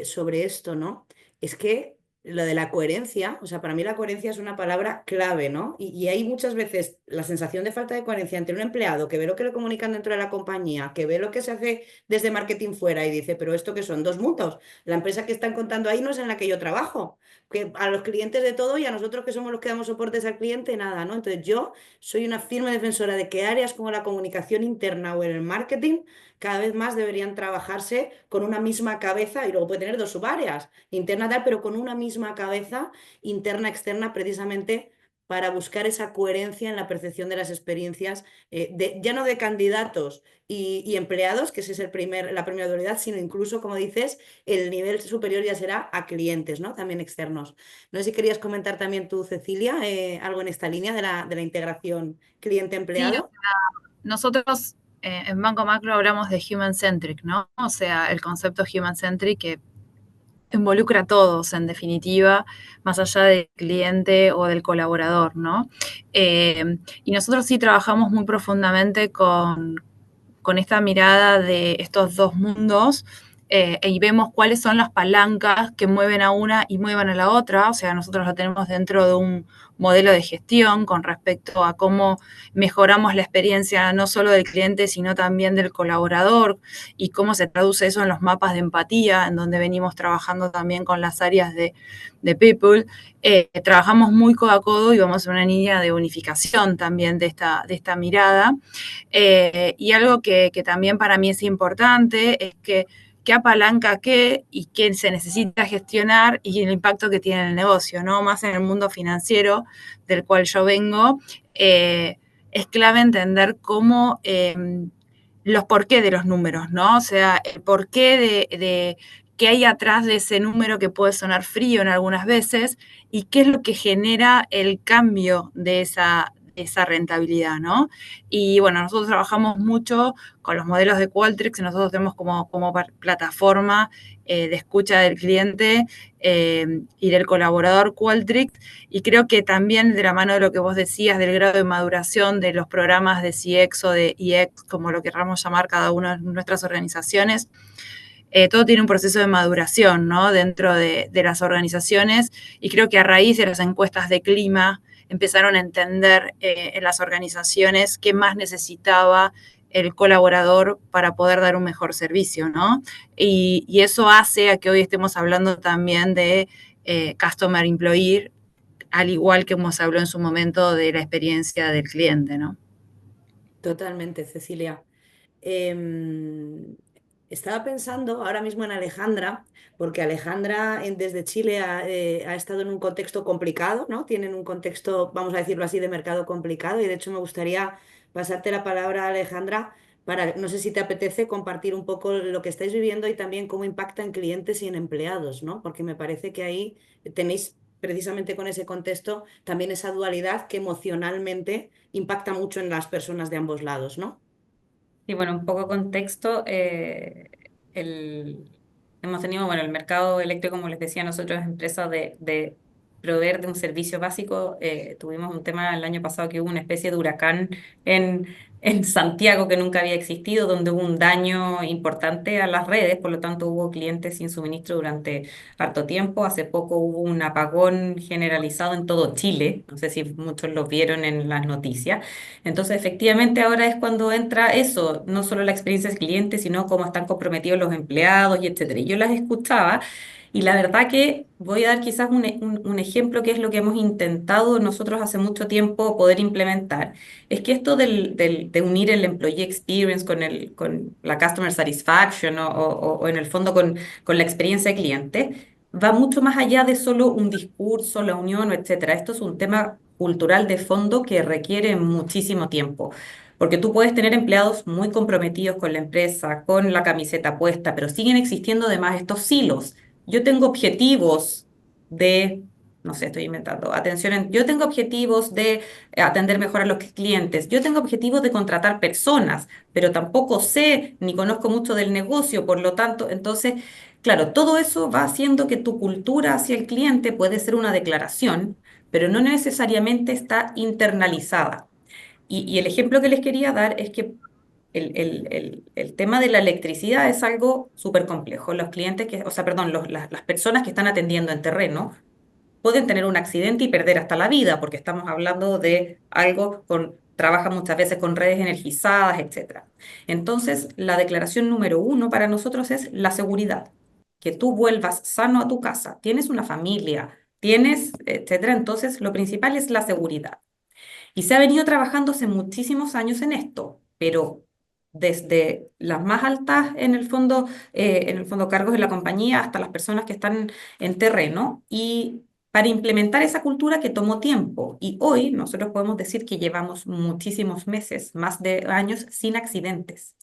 sobre esto, ¿no? Es que lo de la coherencia, o sea, para mí la coherencia es una palabra clave, ¿no? Y hay muchas veces la sensación de falta de coherencia entre un empleado que ve lo que le comunican dentro de la compañía, que ve lo que se hace desde marketing fuera y dice, pero ¿esto qué son? Dos mundos. La empresa que están contando ahí no es en la que yo trabajo. Que a los clientes de todo y a nosotros que somos los que damos soportes al cliente, nada, ¿no? Entonces yo soy una firme defensora de que áreas como la comunicación interna o el marketing cada vez más deberían trabajarse con una misma cabeza y luego puede tener dos subáreas, interna tal, pero con una misma cabeza interna, externa, precisamente para buscar esa coherencia en la percepción de las experiencias, ya no de candidatos y empleados, que ese es la primera prioridad, sino incluso, como dices, el nivel superior ya será a clientes, ¿no? También externos. No sé si querías comentar también tú, Cecilia, algo en esta línea de la integración Sí, cliente-empleado. nosotros en Banco Macro hablamos de human centric, ¿no? O sea, el concepto human centric que involucra a todos, en definitiva, más allá del cliente o del colaborador, ¿no? Y nosotros sí trabajamos muy profundamente con esta mirada de estos dos mundos y vemos cuáles son las palancas que mueven a una y mueven a la otra. O sea, nosotros lo tenemos dentro de un modelo de gestión con respecto a cómo mejoramos la experiencia no solo del cliente, sino también del colaborador y cómo se traduce eso en los mapas de empatía, en donde venimos trabajando también con las áreas de People. Trabajamos muy codo a codo y vamos a una línea de unificación también de esta mirada. Y algo que también para mí es importante es que qué apalanca qué y qué se necesita gestionar y el impacto que tiene en el negocio, ¿no? Más en el mundo financiero del cual yo vengo, es clave entender cómo los porqué de los números, ¿no? O sea, el porqué de qué hay atrás de ese número que puede sonar frío en algunas veces y qué es lo que genera el cambio de esa rentabilidad, ¿no? Y bueno, nosotros trabajamos mucho con los modelos de Qualtrics, nosotros tenemos como plataforma de escucha del cliente y del colaborador Qualtrics, y creo que también de la mano de lo que vos decías del grado de maduración de los programas de CX o de EX, como lo queramos llamar cada una de nuestras organizaciones, todo tiene un proceso de maduración, ¿no? Dentro de las organizaciones, y creo que a raíz de las encuestas de clima empezaron a entender en las organizaciones qué más necesitaba el colaborador para poder dar un mejor servicio, ¿no? Y eso hace a que hoy estemos hablando también de Customer Employee, al igual que hemos hablado en su momento de la experiencia del cliente, ¿no? Totalmente, Cecilia. Em, Estaba pensando ahora mismo en Alejandra, porque Alejandra desde Chile ha estado en un contexto complicado, ¿no? Tienen un contexto, vamos a decirlo así, de mercado complicado y de hecho me gustaría pasarte la palabra, Alejandra, para, no sé si te apetece compartir un poco lo que estáis viviendo y también cómo impacta en clientes y en empleados, ¿no? Porque me parece que ahí tenéis precisamente con ese contexto también esa dualidad que emocionalmente impacta mucho en las personas de ambos lados, ¿no? Y bueno, un poco de contexto, hemos tenido, bueno, el mercado eléctrico, como les decía, nosotros empresa de proveer de un servicio básico, tuvimos un tema el año pasado que hubo una especie de huracán en, en Santiago que nunca había existido, donde hubo un daño importante a las redes, por lo tanto hubo clientes sin suministro durante harto tiempo. Hace poco hubo un apagón generalizado en todo Chile, no sé si muchos lo vieron en las noticias. Entonces, efectivamente, ahora es cuando entra eso, no solo la experiencia del cliente, sino cómo están comprometidos los empleados y etcétera. Y yo las escuchaba y la verdad que voy a dar quizás un ejemplo que es lo que hemos intentado nosotros hace mucho tiempo poder implementar. Es que esto de unir el employee experience con la customer satisfaction o en el fondo con la experiencia de cliente va mucho más allá de solo un discurso, la unión, etcétera. Esto es un tema cultural de fondo que requiere muchísimo tiempo. Porque tú puedes tener empleados muy comprometidos con la empresa, con la camiseta puesta, pero siguen existiendo además estos silos. Yo tengo objetivos de, no sé, estoy inventando, yo tengo objetivos de atender mejor a los clientes, yo tengo objetivos de contratar personas, pero tampoco sé ni conozco mucho del negocio, por lo tanto, entonces, claro, todo eso va haciendo que tu cultura hacia el cliente puede ser una declaración, pero no necesariamente está internalizada. Y el ejemplo que les quería dar es que el tema de la electricidad es algo súper complejo. Los clientes que, o sea, perdón, las personas que están atendiendo en terreno pueden tener un accidente y perder hasta la vida, porque estamos hablando de algo trabaja muchas veces con redes energizadas, etcétera. Entonces, la declaración número uno para nosotros es la seguridad, que tú vuelvas sano a tu casa, tienes una familia, tienes, etcétera. Entonces, lo principal es la seguridad. Y se ha venido trabajando hace muchísimos años en esto, pero desde las más altas en el fondo cargos de la compañía hasta las personas que están en terreno y para implementar esa cultura que tomó tiempo. Y hoy nosotros podemos decir que llevamos muchísimos meses, más de años, sin accidentes.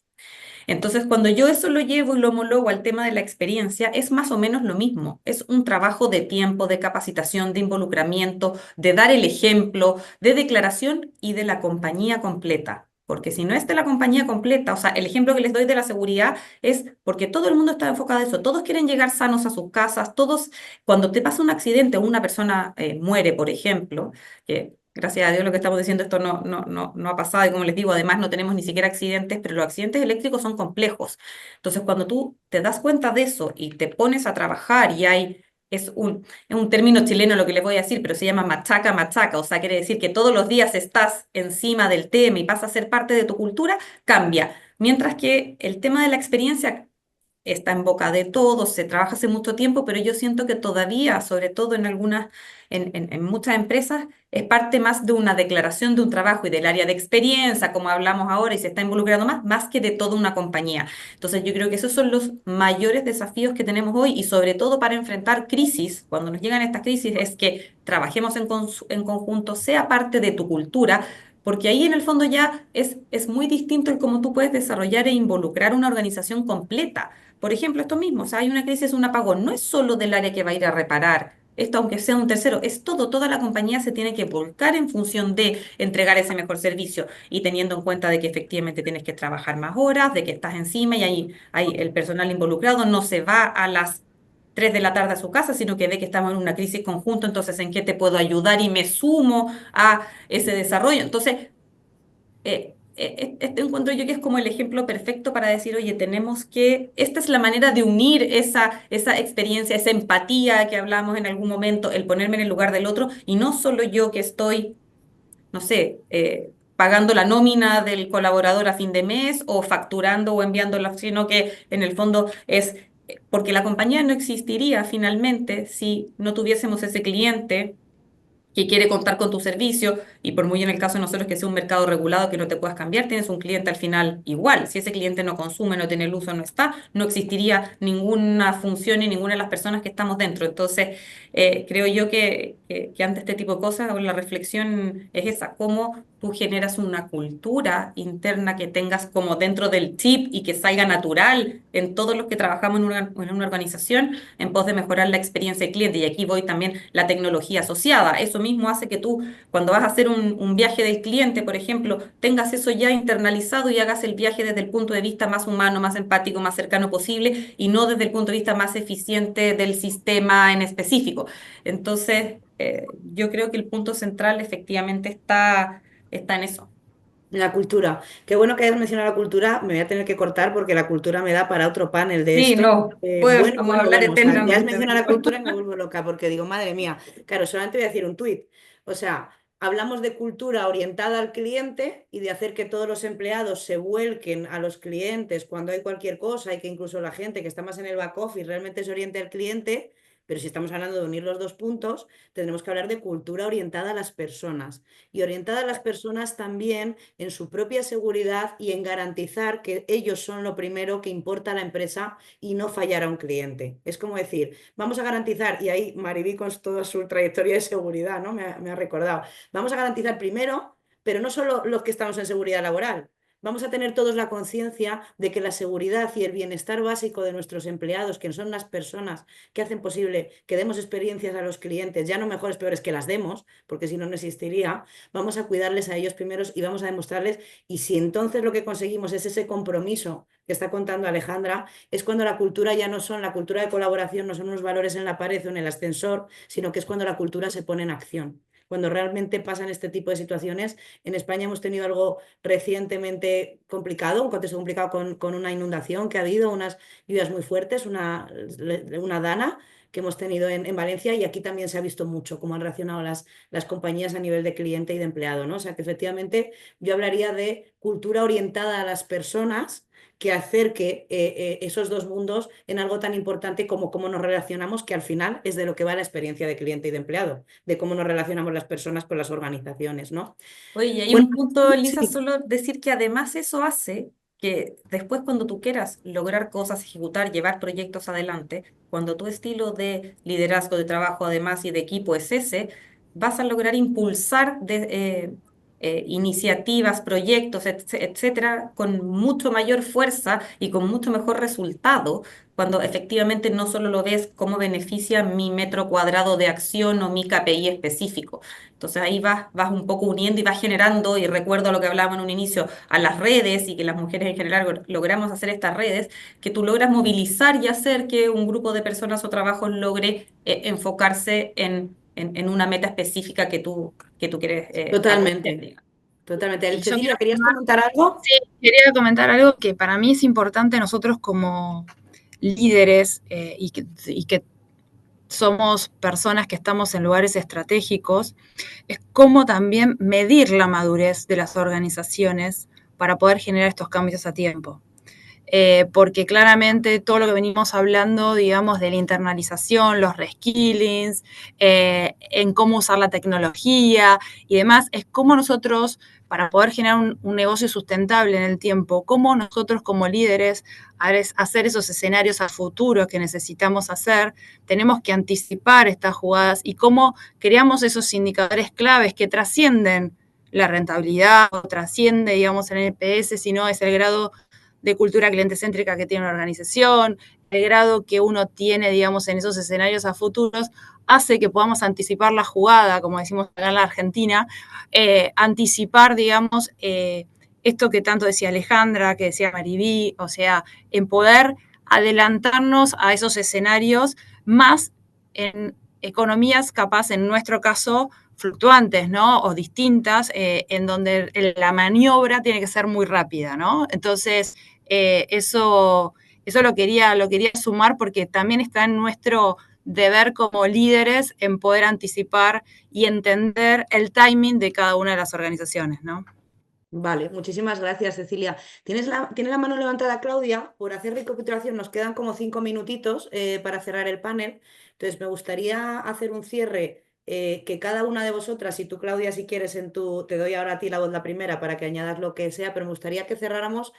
Entonces, cuando yo eso lo llevo y lo homologo al tema de la experiencia, es más o menos lo mismo. Es un trabajo de tiempo, de capacitación, de involucramiento, de dar el ejemplo, de declaración y de la compañía completa. Porque si no es de la compañía completa, o sea, el ejemplo que les doy de la seguridad es porque todo el mundo está enfocado en eso, todos quieren llegar sanos a sus casas, todos, cuando te pasa un accidente o una persona muere, por ejemplo, que gracias a Dios lo que estamos diciendo, esto no ha pasado y como les digo, además no tenemos ni siquiera accidentes, pero los accidentes eléctricos son complejos. Entonces, cuando tú te das cuenta de eso y te pones a trabajar y es un término chileno lo que les voy a decir, pero se llama machaca, machaca, o sea, quiere decir que todos los días estás encima del tema y pasa a ser parte de tu cultura, cambia. Mientras que el tema de la experiencia está en boca de todos, se trabaja hace mucho tiempo, pero yo siento que todavía, sobre todo en muchas empresas, es parte más de una declaración de un trabajo y del área de experiencia, como hablamos ahora, y se está involucrando más que de toda una compañía. Entonces yo creo que esos son los mayores desafíos que tenemos hoy y sobre todo para enfrentar crisis, cuando nos llegan estas crisis, es que trabajemos en conjunto, sea parte de tu cultura. Porque ahí en el fondo ya es muy distinto el cómo tú puedes desarrollar e involucrar una organización completa. Por ejemplo, esto mismo, o sea, hay una crisis, un apagón, no es solo del área que va a ir a reparar, esto aunque sea un tercero, es todo, toda la compañía se tiene que volcar en función de entregar ese mejor servicio y teniendo en cuenta de que efectivamente tienes que trabajar más horas, de que estás encima y ahí hay el personal involucrado no se va a las 3 de la tarde a su casa, sino que ve que estamos en una crisis conjunta, entonces ¿en qué te puedo ayudar? Y me sumo a ese desarrollo. Entonces, este encuentro yo que es como el ejemplo perfecto para decir, oye, esta es la manera de unir esa experiencia, esa empatía que hablamos en algún momento, el ponerme en el lugar del otro, y no solo yo que estoy, no sé, pagando la nómina del colaborador a fin de mes o facturando o enviándola, sino que en el fondo es porque la compañía no existiría finalmente si no tuviésemos ese cliente que quiere contar con tu servicio, y por muy en el caso de nosotros que sea un mercado regulado que no te puedas cambiar, tienes un cliente al final igual. Si ese cliente no consume, no tiene luz o no está, no existiría ninguna función y ninguna de las personas que estamos dentro. Entonces, creo yo que ante este tipo de cosas, la reflexión es esa, cómo tú generas una cultura interna que tengas como dentro del chip y que salga natural en todos los que trabajamos en una organización en pos de mejorar la experiencia del cliente. Y aquí voy también la tecnología asociada. Eso mismo hace que tú, cuando vas a hacer un viaje del cliente, por ejemplo, tengas eso ya internalizado y hagas el viaje desde el punto de vista más humano, más empático, más cercano posible y no desde el punto de vista más eficiente del sistema en específico. Entonces, yo creo que el punto central efectivamente está en eso. La cultura. Qué bueno que hayas mencionado la cultura. Me voy a tener que cortar porque la cultura me da para otro panel de Sí, esto. no, Bueno, podemos bueno, hablar bueno. O sea, ya has eternamente de mencionado la esto. cultura y me vuelvo loca porque digo, madre mía. Claro, solamente voy a decir un tuit. O sea, hablamos de cultura orientada al cliente y de hacer que todos los empleados se vuelquen a los clientes cuando hay cualquier cosa y que incluso la gente que está más en el back office realmente se oriente al cliente. Pero si estamos hablando de unir los dos puntos, tendremos que hablar de cultura orientada a las personas. Y orientada a las personas también en su propia seguridad y en garantizar que ellos son lo primero que importa a la empresa y no fallar a un cliente. Es como decir, vamos a garantizar, y ahí Mariví con toda su trayectoria de seguridad, ¿no? Me ha recordado, vamos a garantizar primero, pero no solo los que estamos en seguridad laboral. Vamos a tener todos la conciencia de que la seguridad y el bienestar básico de nuestros empleados, que son las personas que hacen posible que demos experiencias a los clientes, ya no mejores, peores, que las demos, porque si no, no existiría, vamos a cuidarles a ellos primeros y vamos a demostrarles, y si entonces lo que conseguimos es ese compromiso que está contando Alejandra, es cuando la cultura ya no son, la cultura de colaboración no son unos valores en la pared o en el ascensor, sino que es cuando la cultura se pone en acción. Cuando realmente pasan este tipo de situaciones. En España hemos tenido algo recientemente complicado, un contexto complicado con una inundación que ha habido, unas lluvias muy fuertes, una dana que hemos tenido en Valencia, y aquí también se ha visto mucho cómo han reaccionado las compañías a nivel de cliente y de empleado, ¿no? O sea que efectivamente yo hablaría de cultura orientada a las personas que acerque esos dos mundos en algo tan importante como cómo nos relacionamos, que al final es de lo que va la experiencia de cliente y de empleado, de cómo nos relacionamos las personas con las organizaciones, ¿no? Oye, y hay Bueno, un punto, Lisa, sí, solo decir que además eso hace que después cuando tú quieras lograr cosas, ejecutar, llevar proyectos adelante, cuando tu estilo de liderazgo, de trabajo además y de equipo es ese, vas a lograr impulsar iniciativas, proyectos, etcétera, con mucho mayor fuerza y con mucho mejor resultado, cuando efectivamente no solo lo ves cómo beneficia mi metro cuadrado de acción o mi KPI específico. Entonces ahí vas un poco uniendo y vas generando, y recuerdo lo que hablábamos en un inicio, a las redes y que las mujeres en general logramos hacer estas redes, que tú logras movilizar y hacer que un grupo de personas o trabajos logre enfocarse en una meta específica que tú quieres acometer, totalmente, digamos. totalmente. Y yo quiero Cecilia, ¿querías sumar, comentar algo? sí, quería comentar algo que para mí es importante nosotros como líderes y que somos personas que estamos en lugares estratégicos, es cómo también medir la madurez de las organizaciones para poder generar estos cambios a tiempo. Porque claramente todo lo que venimos hablando, digamos, de la internalización, los reskillings, en cómo usar la tecnología y demás, es cómo nosotros, para poder generar un negocio sustentable en el tiempo, cómo nosotros como líderes hacer esos escenarios a futuro que necesitamos hacer, tenemos que anticipar estas jugadas y cómo creamos esos indicadores claves que trascienden la rentabilidad o trasciende, digamos, el NPS, sino es el grado de cultura cliente céntrica que tiene una organización, el grado que uno tiene, digamos, en esos escenarios a futuros, hace que podamos anticipar la jugada, como decimos acá en la Argentina, anticipar, digamos, esto que tanto decía Alejandra, que decía Mariví, o sea, en poder adelantarnos a esos escenarios más en economías capaz, en nuestro caso, fluctuantes, ¿no? O distintas, en donde la maniobra tiene que ser muy rápida, ¿no? Entonces, eso lo quería sumar porque también está en nuestro deber como líderes en poder anticipar y entender el timing de cada una de las organizaciones, ¿no? Vale, muchísimas gracias, Cecilia. ¿Tiene la mano levantada Claudia? Por hacer recapitulación, nos quedan como 5 minutitos para cerrar el panel. Entonces, me gustaría hacer un cierre que cada una de vosotras, y tú, Claudia, si quieres, te doy ahora a ti la voz la primera para que añadas lo que sea, pero me gustaría que cerráramos.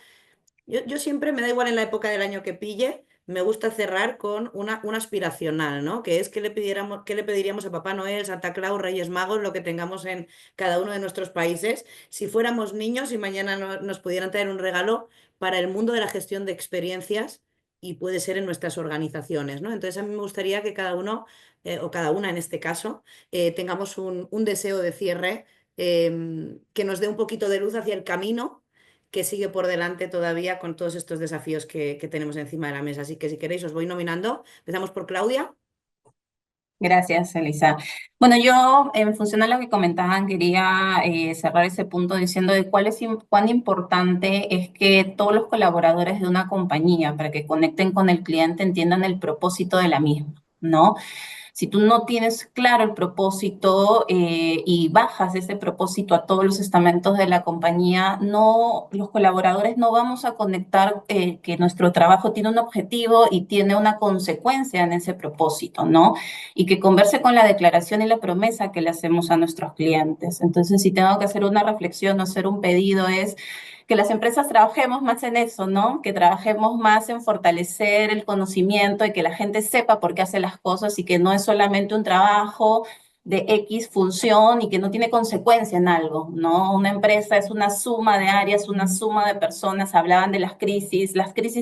Yo siempre, me da igual en la época del año que pille, me gusta cerrar con una aspiracional, ¿no? Que es que le pediríamos a Papá Noel, Santa Claus, Reyes Magos, lo que tengamos en cada uno de nuestros países, si fuéramos niños y mañana nos pudieran traer un regalo para el mundo de la gestión de experiencias, y puede ser en nuestras organizaciones, ¿no? Entonces a mí me gustaría que cada uno, o cada una en este caso, tengamos un deseo de cierre que nos dé un poquito de luz hacia el camino que sigue por delante todavía con todos estos desafíos que tenemos encima de la mesa. Así que si queréis os voy nominando. Empezamos por Claudia. Gracias, Elisa. Bueno, yo, en función a lo que comentaban, quería cerrar ese punto diciendo de cuán importante es que todos los colaboradores de una compañía, para que conecten con el cliente, entiendan el propósito de la misma, ¿no? Si tú no tienes claro el propósito y bajas ese propósito a todos los estamentos de la compañía, no, los colaboradores no vamos a conectar que nuestro trabajo tiene un objetivo y tiene una consecuencia en ese propósito, ¿no? Y que converse con la declaración y la promesa que le hacemos a nuestros clientes. Entonces, si tengo que hacer una reflexión o hacer un pedido es que las empresas trabajemos más en eso, ¿no? Que trabajemos más en fortalecer el conocimiento y que la gente sepa por qué hace las cosas y que no es solamente un trabajo de X función y que no tiene consecuencia en algo, ¿no? Una empresa es una suma de áreas, una suma de personas. Hablaban de las crisis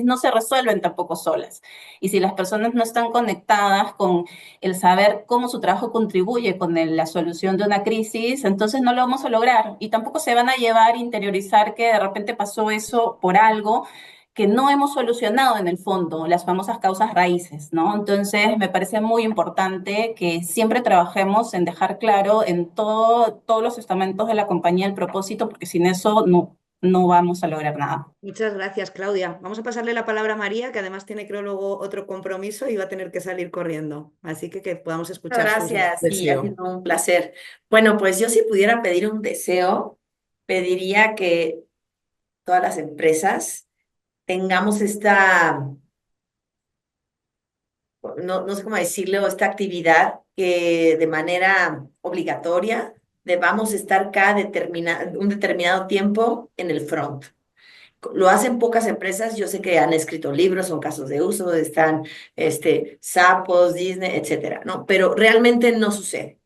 no se resuelven tampoco solas. Y si las personas no están conectadas con el saber cómo su trabajo contribuye con la solución de una crisis, entonces no lo vamos a lograr. Y tampoco se van a llevar a interiorizar que de repente pasó eso por algo que no hemos solucionado en el fondo, las famosas causas raíces, ¿no? Entonces, me parece muy importante que siempre trabajemos en dejar claro en todos los estamentos de la compañía el propósito, porque sin eso no vamos a lograr nada. Muchas gracias, Claudia. Vamos a pasarle la palabra a María, que además tiene, creo, luego otro compromiso y va a tener que salir corriendo. Así que podamos escuchar su Gracias, sí, ha deseo. sido un placer. Bueno, pues yo si pudiera pedir un deseo, pediría que todas las empresas tengamos no sé cómo decirlo, esta actividad que de manera obligatoria debamos estar un determinado tiempo en el front. Lo hacen pocas empresas, yo sé que han escrito libros, son casos de uso, están Sapos, Disney, etcétera, ¿no? Pero realmente no sucede.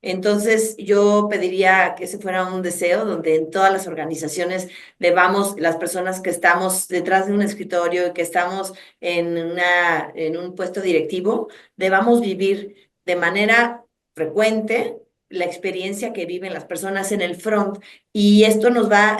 Entonces, yo pediría que ese fuera un deseo donde en todas las organizaciones debamos, las personas que estamos detrás de un escritorio y que estamos en un puesto directivo, debamos vivir de manera frecuente la experiencia que viven las personas en el front. Y esto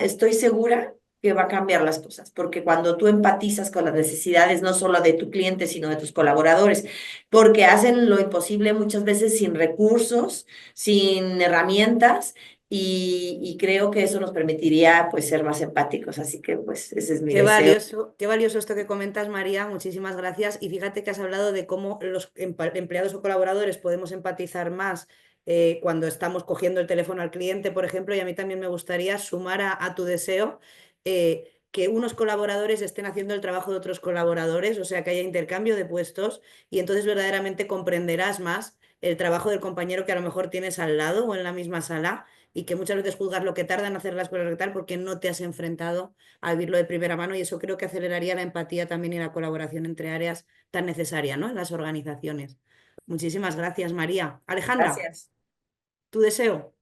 estoy segura que va a cambiar las cosas, porque cuando tú empatizas con las necesidades no solo de tu cliente, sino de tus colaboradores, porque hacen lo imposible muchas veces sin recursos, sin herramientas, y creo que eso nos permitiría pues ser más empáticos. Así que pues ese es mi deseo. Qué valioso esto que comentas, María. Muchísimas gracias. Y fíjate que has hablado de cómo los empleados o colaboradores podemos empatizar más cuando estamos cogiendo el teléfono al cliente, por ejemplo, y a mí también me gustaría sumar a tu deseo que unos colaboradores estén haciendo el trabajo de otros colaboradores, o sea, que haya intercambio de puestos y entonces verdaderamente comprenderás más el trabajo del compañero que a lo mejor tienes al lado o en la misma sala y que muchas veces juzgas lo que tarda en hacer las cosas y tal porque no te has enfrentado a vivirlo de primera mano y eso creo que aceleraría la empatía también y la colaboración entre áreas tan necesaria, ¿no? En las organizaciones. Muchísimas gracias, María. Alejandra, Gracias. tu deseo.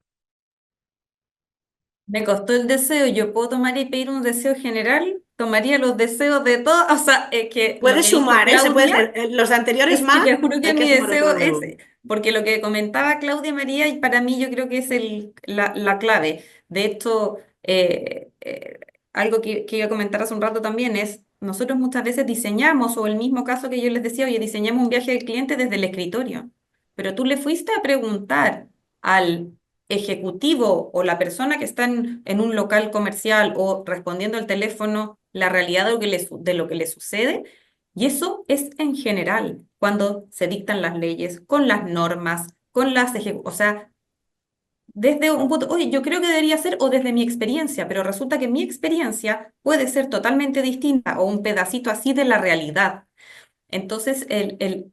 Me costó el deseo, yo puedo tomar y pedir un deseo general, tomaría los deseos de todos, o sea, es que lo Puedes que dijo sumar, ¿eh? Se puede Claudia, ser los anteriores es que más, te juro que hay que mi sumar otro deseo es, nuevo. porque lo que comentaba Claudia María, y para mí yo creo que es la clave. De hecho, algo que iba a comentar hace un rato también es, nosotros muchas veces diseñamos, o el mismo caso que yo les decía, oye, diseñamos un viaje al cliente desde el escritorio, pero tú le fuiste a preguntar al ejecutivo o la persona que está en un local comercial o respondiendo al teléfono la realidad de lo que le sucede. Y eso es en general, cuando se dictan las leyes, con las normas, con o sea, desde un punto, oye, yo creo que debería ser, o desde mi experiencia, pero resulta que mi experiencia puede ser totalmente distinta o un pedacito así de la realidad. Entonces,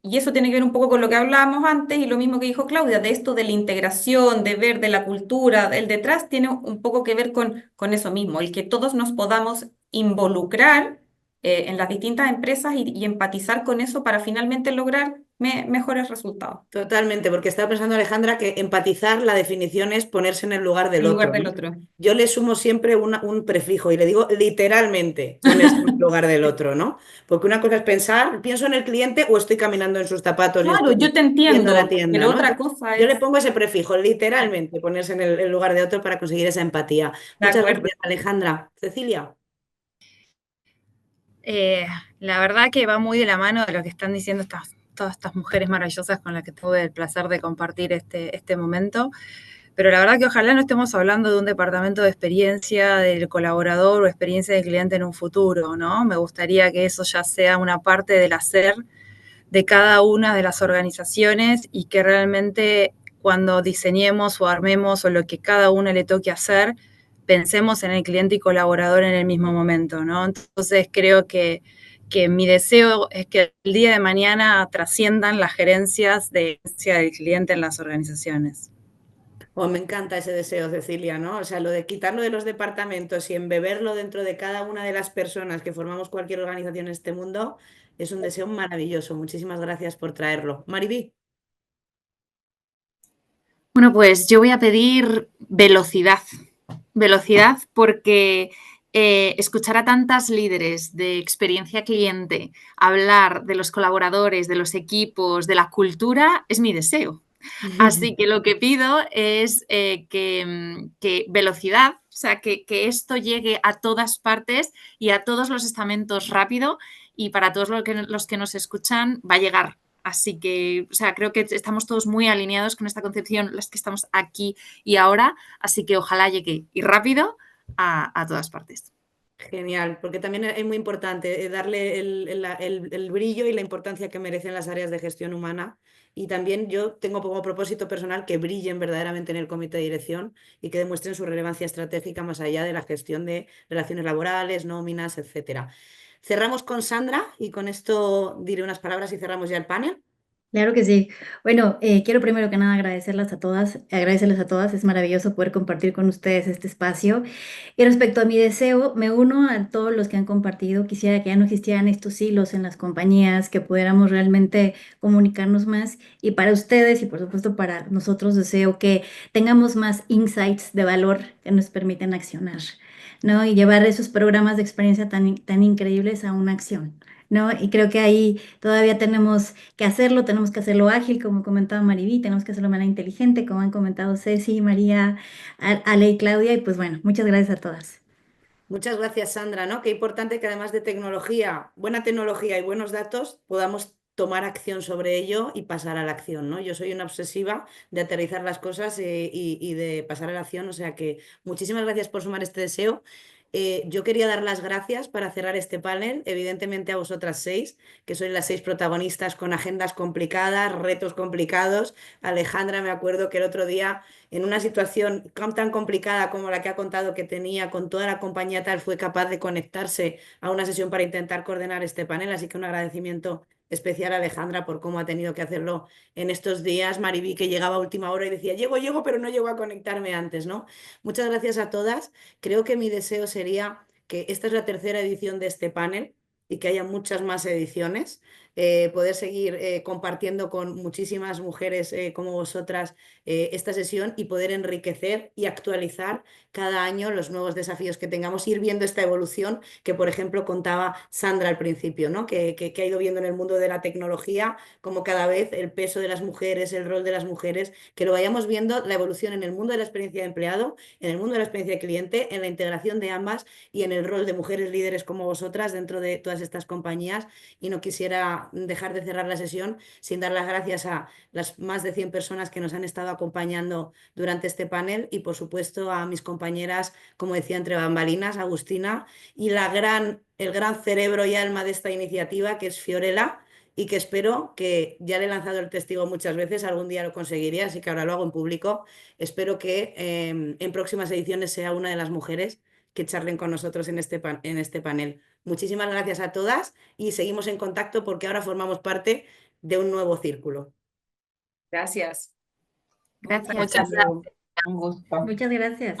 y eso tiene que ver un poco con lo que hablábamos antes y lo mismo que dijo Claudia, de esto de la integración, de ver de la cultura, el detrás tiene un poco que ver con eso mismo, el que todos nos podamos involucrar en las distintas empresas y empatizar con eso para finalmente lograr mejores resultados. Totalmente, porque estaba pensando, Alejandra, que empatizar, la definición es ponerse en el lugar del En lugar otro, del ¿no? otro. Yo le sumo siempre un prefijo y le digo literalmente ponerse en el lugar del otro, ¿no? Porque una cosa es pensar, pienso en el cliente o estoy caminando en sus zapatos y Claro, yo estoy te yendo a la entiendo, tienda, pero ¿no? otra Entonces, cosa yo le es, pongo ese prefijo, literalmente, ponerse en el lugar de otro para conseguir esa empatía. de Muchas acuerdo. gracias, Alejandra. Cecilia. La verdad que va muy de la mano de lo que están diciendo todas estas mujeres maravillosas con las que tuve el placer de compartir este momento. Pero la verdad que ojalá no estemos hablando de un departamento de experiencia del colaborador o experiencia del cliente en un futuro, ¿no? Me gustaría que eso ya sea una parte del hacer de cada una de las organizaciones y que realmente cuando diseñemos o armemos o lo que cada una le toque hacer, pensemos en el cliente y colaborador en el mismo momento, ¿no? Entonces creo que mi deseo es que el día de mañana trasciendan las gerencias de gerencia del cliente en las organizaciones. Oh, me encanta ese deseo, Cecilia, ¿no? O sea, lo de quitarlo de los departamentos y embeberlo dentro de cada una de las personas que formamos cualquier organización en este mundo es un deseo maravilloso. Muchísimas gracias por traerlo. Maribí. Bueno, pues yo voy a pedir velocidad. Velocidad porque escuchar a tantas líderes de experiencia cliente hablar de los colaboradores, de los equipos, de la cultura, es mi deseo. Así que lo que pido es que velocidad, o sea, que esto llegue a todas partes y a todos los estamentos rápido y para todos los que nos escuchan va a llegar. Así que, o sea, creo que estamos todos muy alineados con esta concepción, las que estamos aquí y ahora, así que ojalá llegue y rápido a todas partes. Genial, porque también es muy importante darle el brillo y la importancia que merecen las áreas de gestión humana. Y también yo tengo como propósito personal que brillen verdaderamente en el comité de dirección y que demuestren su relevancia estratégica más allá de la gestión de relaciones laborales, nóminas, etcétera. Cerramos con Sandra y con esto diré unas palabras y cerramos ya el panel. Claro que sí. Bueno, quiero primero que nada agradecerles a todas. Es maravilloso poder compartir con ustedes este espacio. Y respecto a mi deseo, me uno a todos los que han compartido. Quisiera que ya no existieran estos hilos en las compañías, que pudiéramos realmente comunicarnos más. Y para ustedes y por supuesto para nosotros deseo que tengamos más insights de valor que nos permiten accionar, ¿no? Y llevar esos programas de experiencia tan increíbles a una acción, ¿no? Y creo que ahí todavía tenemos que hacerlo ágil, como comentaba Maribí, tenemos que hacerlo de manera inteligente, como han comentado Ceci, María, Ale y Claudia, y pues bueno, muchas gracias a todas. Muchas gracias, Sandra, ¿no? Qué importante que además de tecnología, buena tecnología y buenos datos, podamos tomar acción sobre ello y pasar a la acción, ¿no? Yo soy una obsesiva de aterrizar las cosas y de pasar a la acción, o sea que muchísimas gracias por sumar este deseo. Yo quería dar las gracias para cerrar este panel, evidentemente a vosotras 6, que sois las 6 protagonistas con agendas complicadas, retos complicados. Alejandra, me acuerdo que el otro día, en una situación tan complicada como la que ha contado que tenía con toda la compañía tal, fue capaz de conectarse a una sesión para intentar coordinar este panel, así que un agradecimiento especial a Alejandra por cómo ha tenido que hacerlo en estos días. Maribí, que llegaba a última hora y decía, llego, pero no llego a conectarme antes, ¿no? Muchas gracias a todas. Creo que mi deseo sería que esta es la tercera edición de este panel y que haya muchas más ediciones, poder seguir compartiendo con muchísimas mujeres como vosotras esta sesión y poder enriquecer y actualizar cada año los nuevos desafíos que tengamos, ir viendo esta evolución que, por ejemplo, contaba Sandra al principio, ¿no? Que ha ido viendo en el mundo de la tecnología como cada vez el peso de las mujeres, el rol de las mujeres, que lo vayamos viendo la evolución en el mundo de la experiencia de empleado, en el mundo de la experiencia de cliente, en la integración de ambas y en el rol de mujeres líderes como vosotras dentro de todas estas compañías. Y no quisiera dejar de cerrar la sesión sin dar las gracias a las más de 100 personas que nos han estado acompañando durante este panel y, por supuesto, a mis compañeras, como decía, entre bambalinas, Agustina, y el gran cerebro y alma de esta iniciativa, que es Fiorella, y que espero que, ya le he lanzado el testigo muchas veces, algún día lo conseguiría, así que ahora lo hago en público. Espero que en próximas ediciones sea una de las mujeres que charlen con nosotros en este panel. Muchísimas gracias a todas y seguimos en contacto porque ahora formamos parte de un nuevo círculo. Gracias. Gracias. Muchas gracias. Un gusto. Muchas gracias.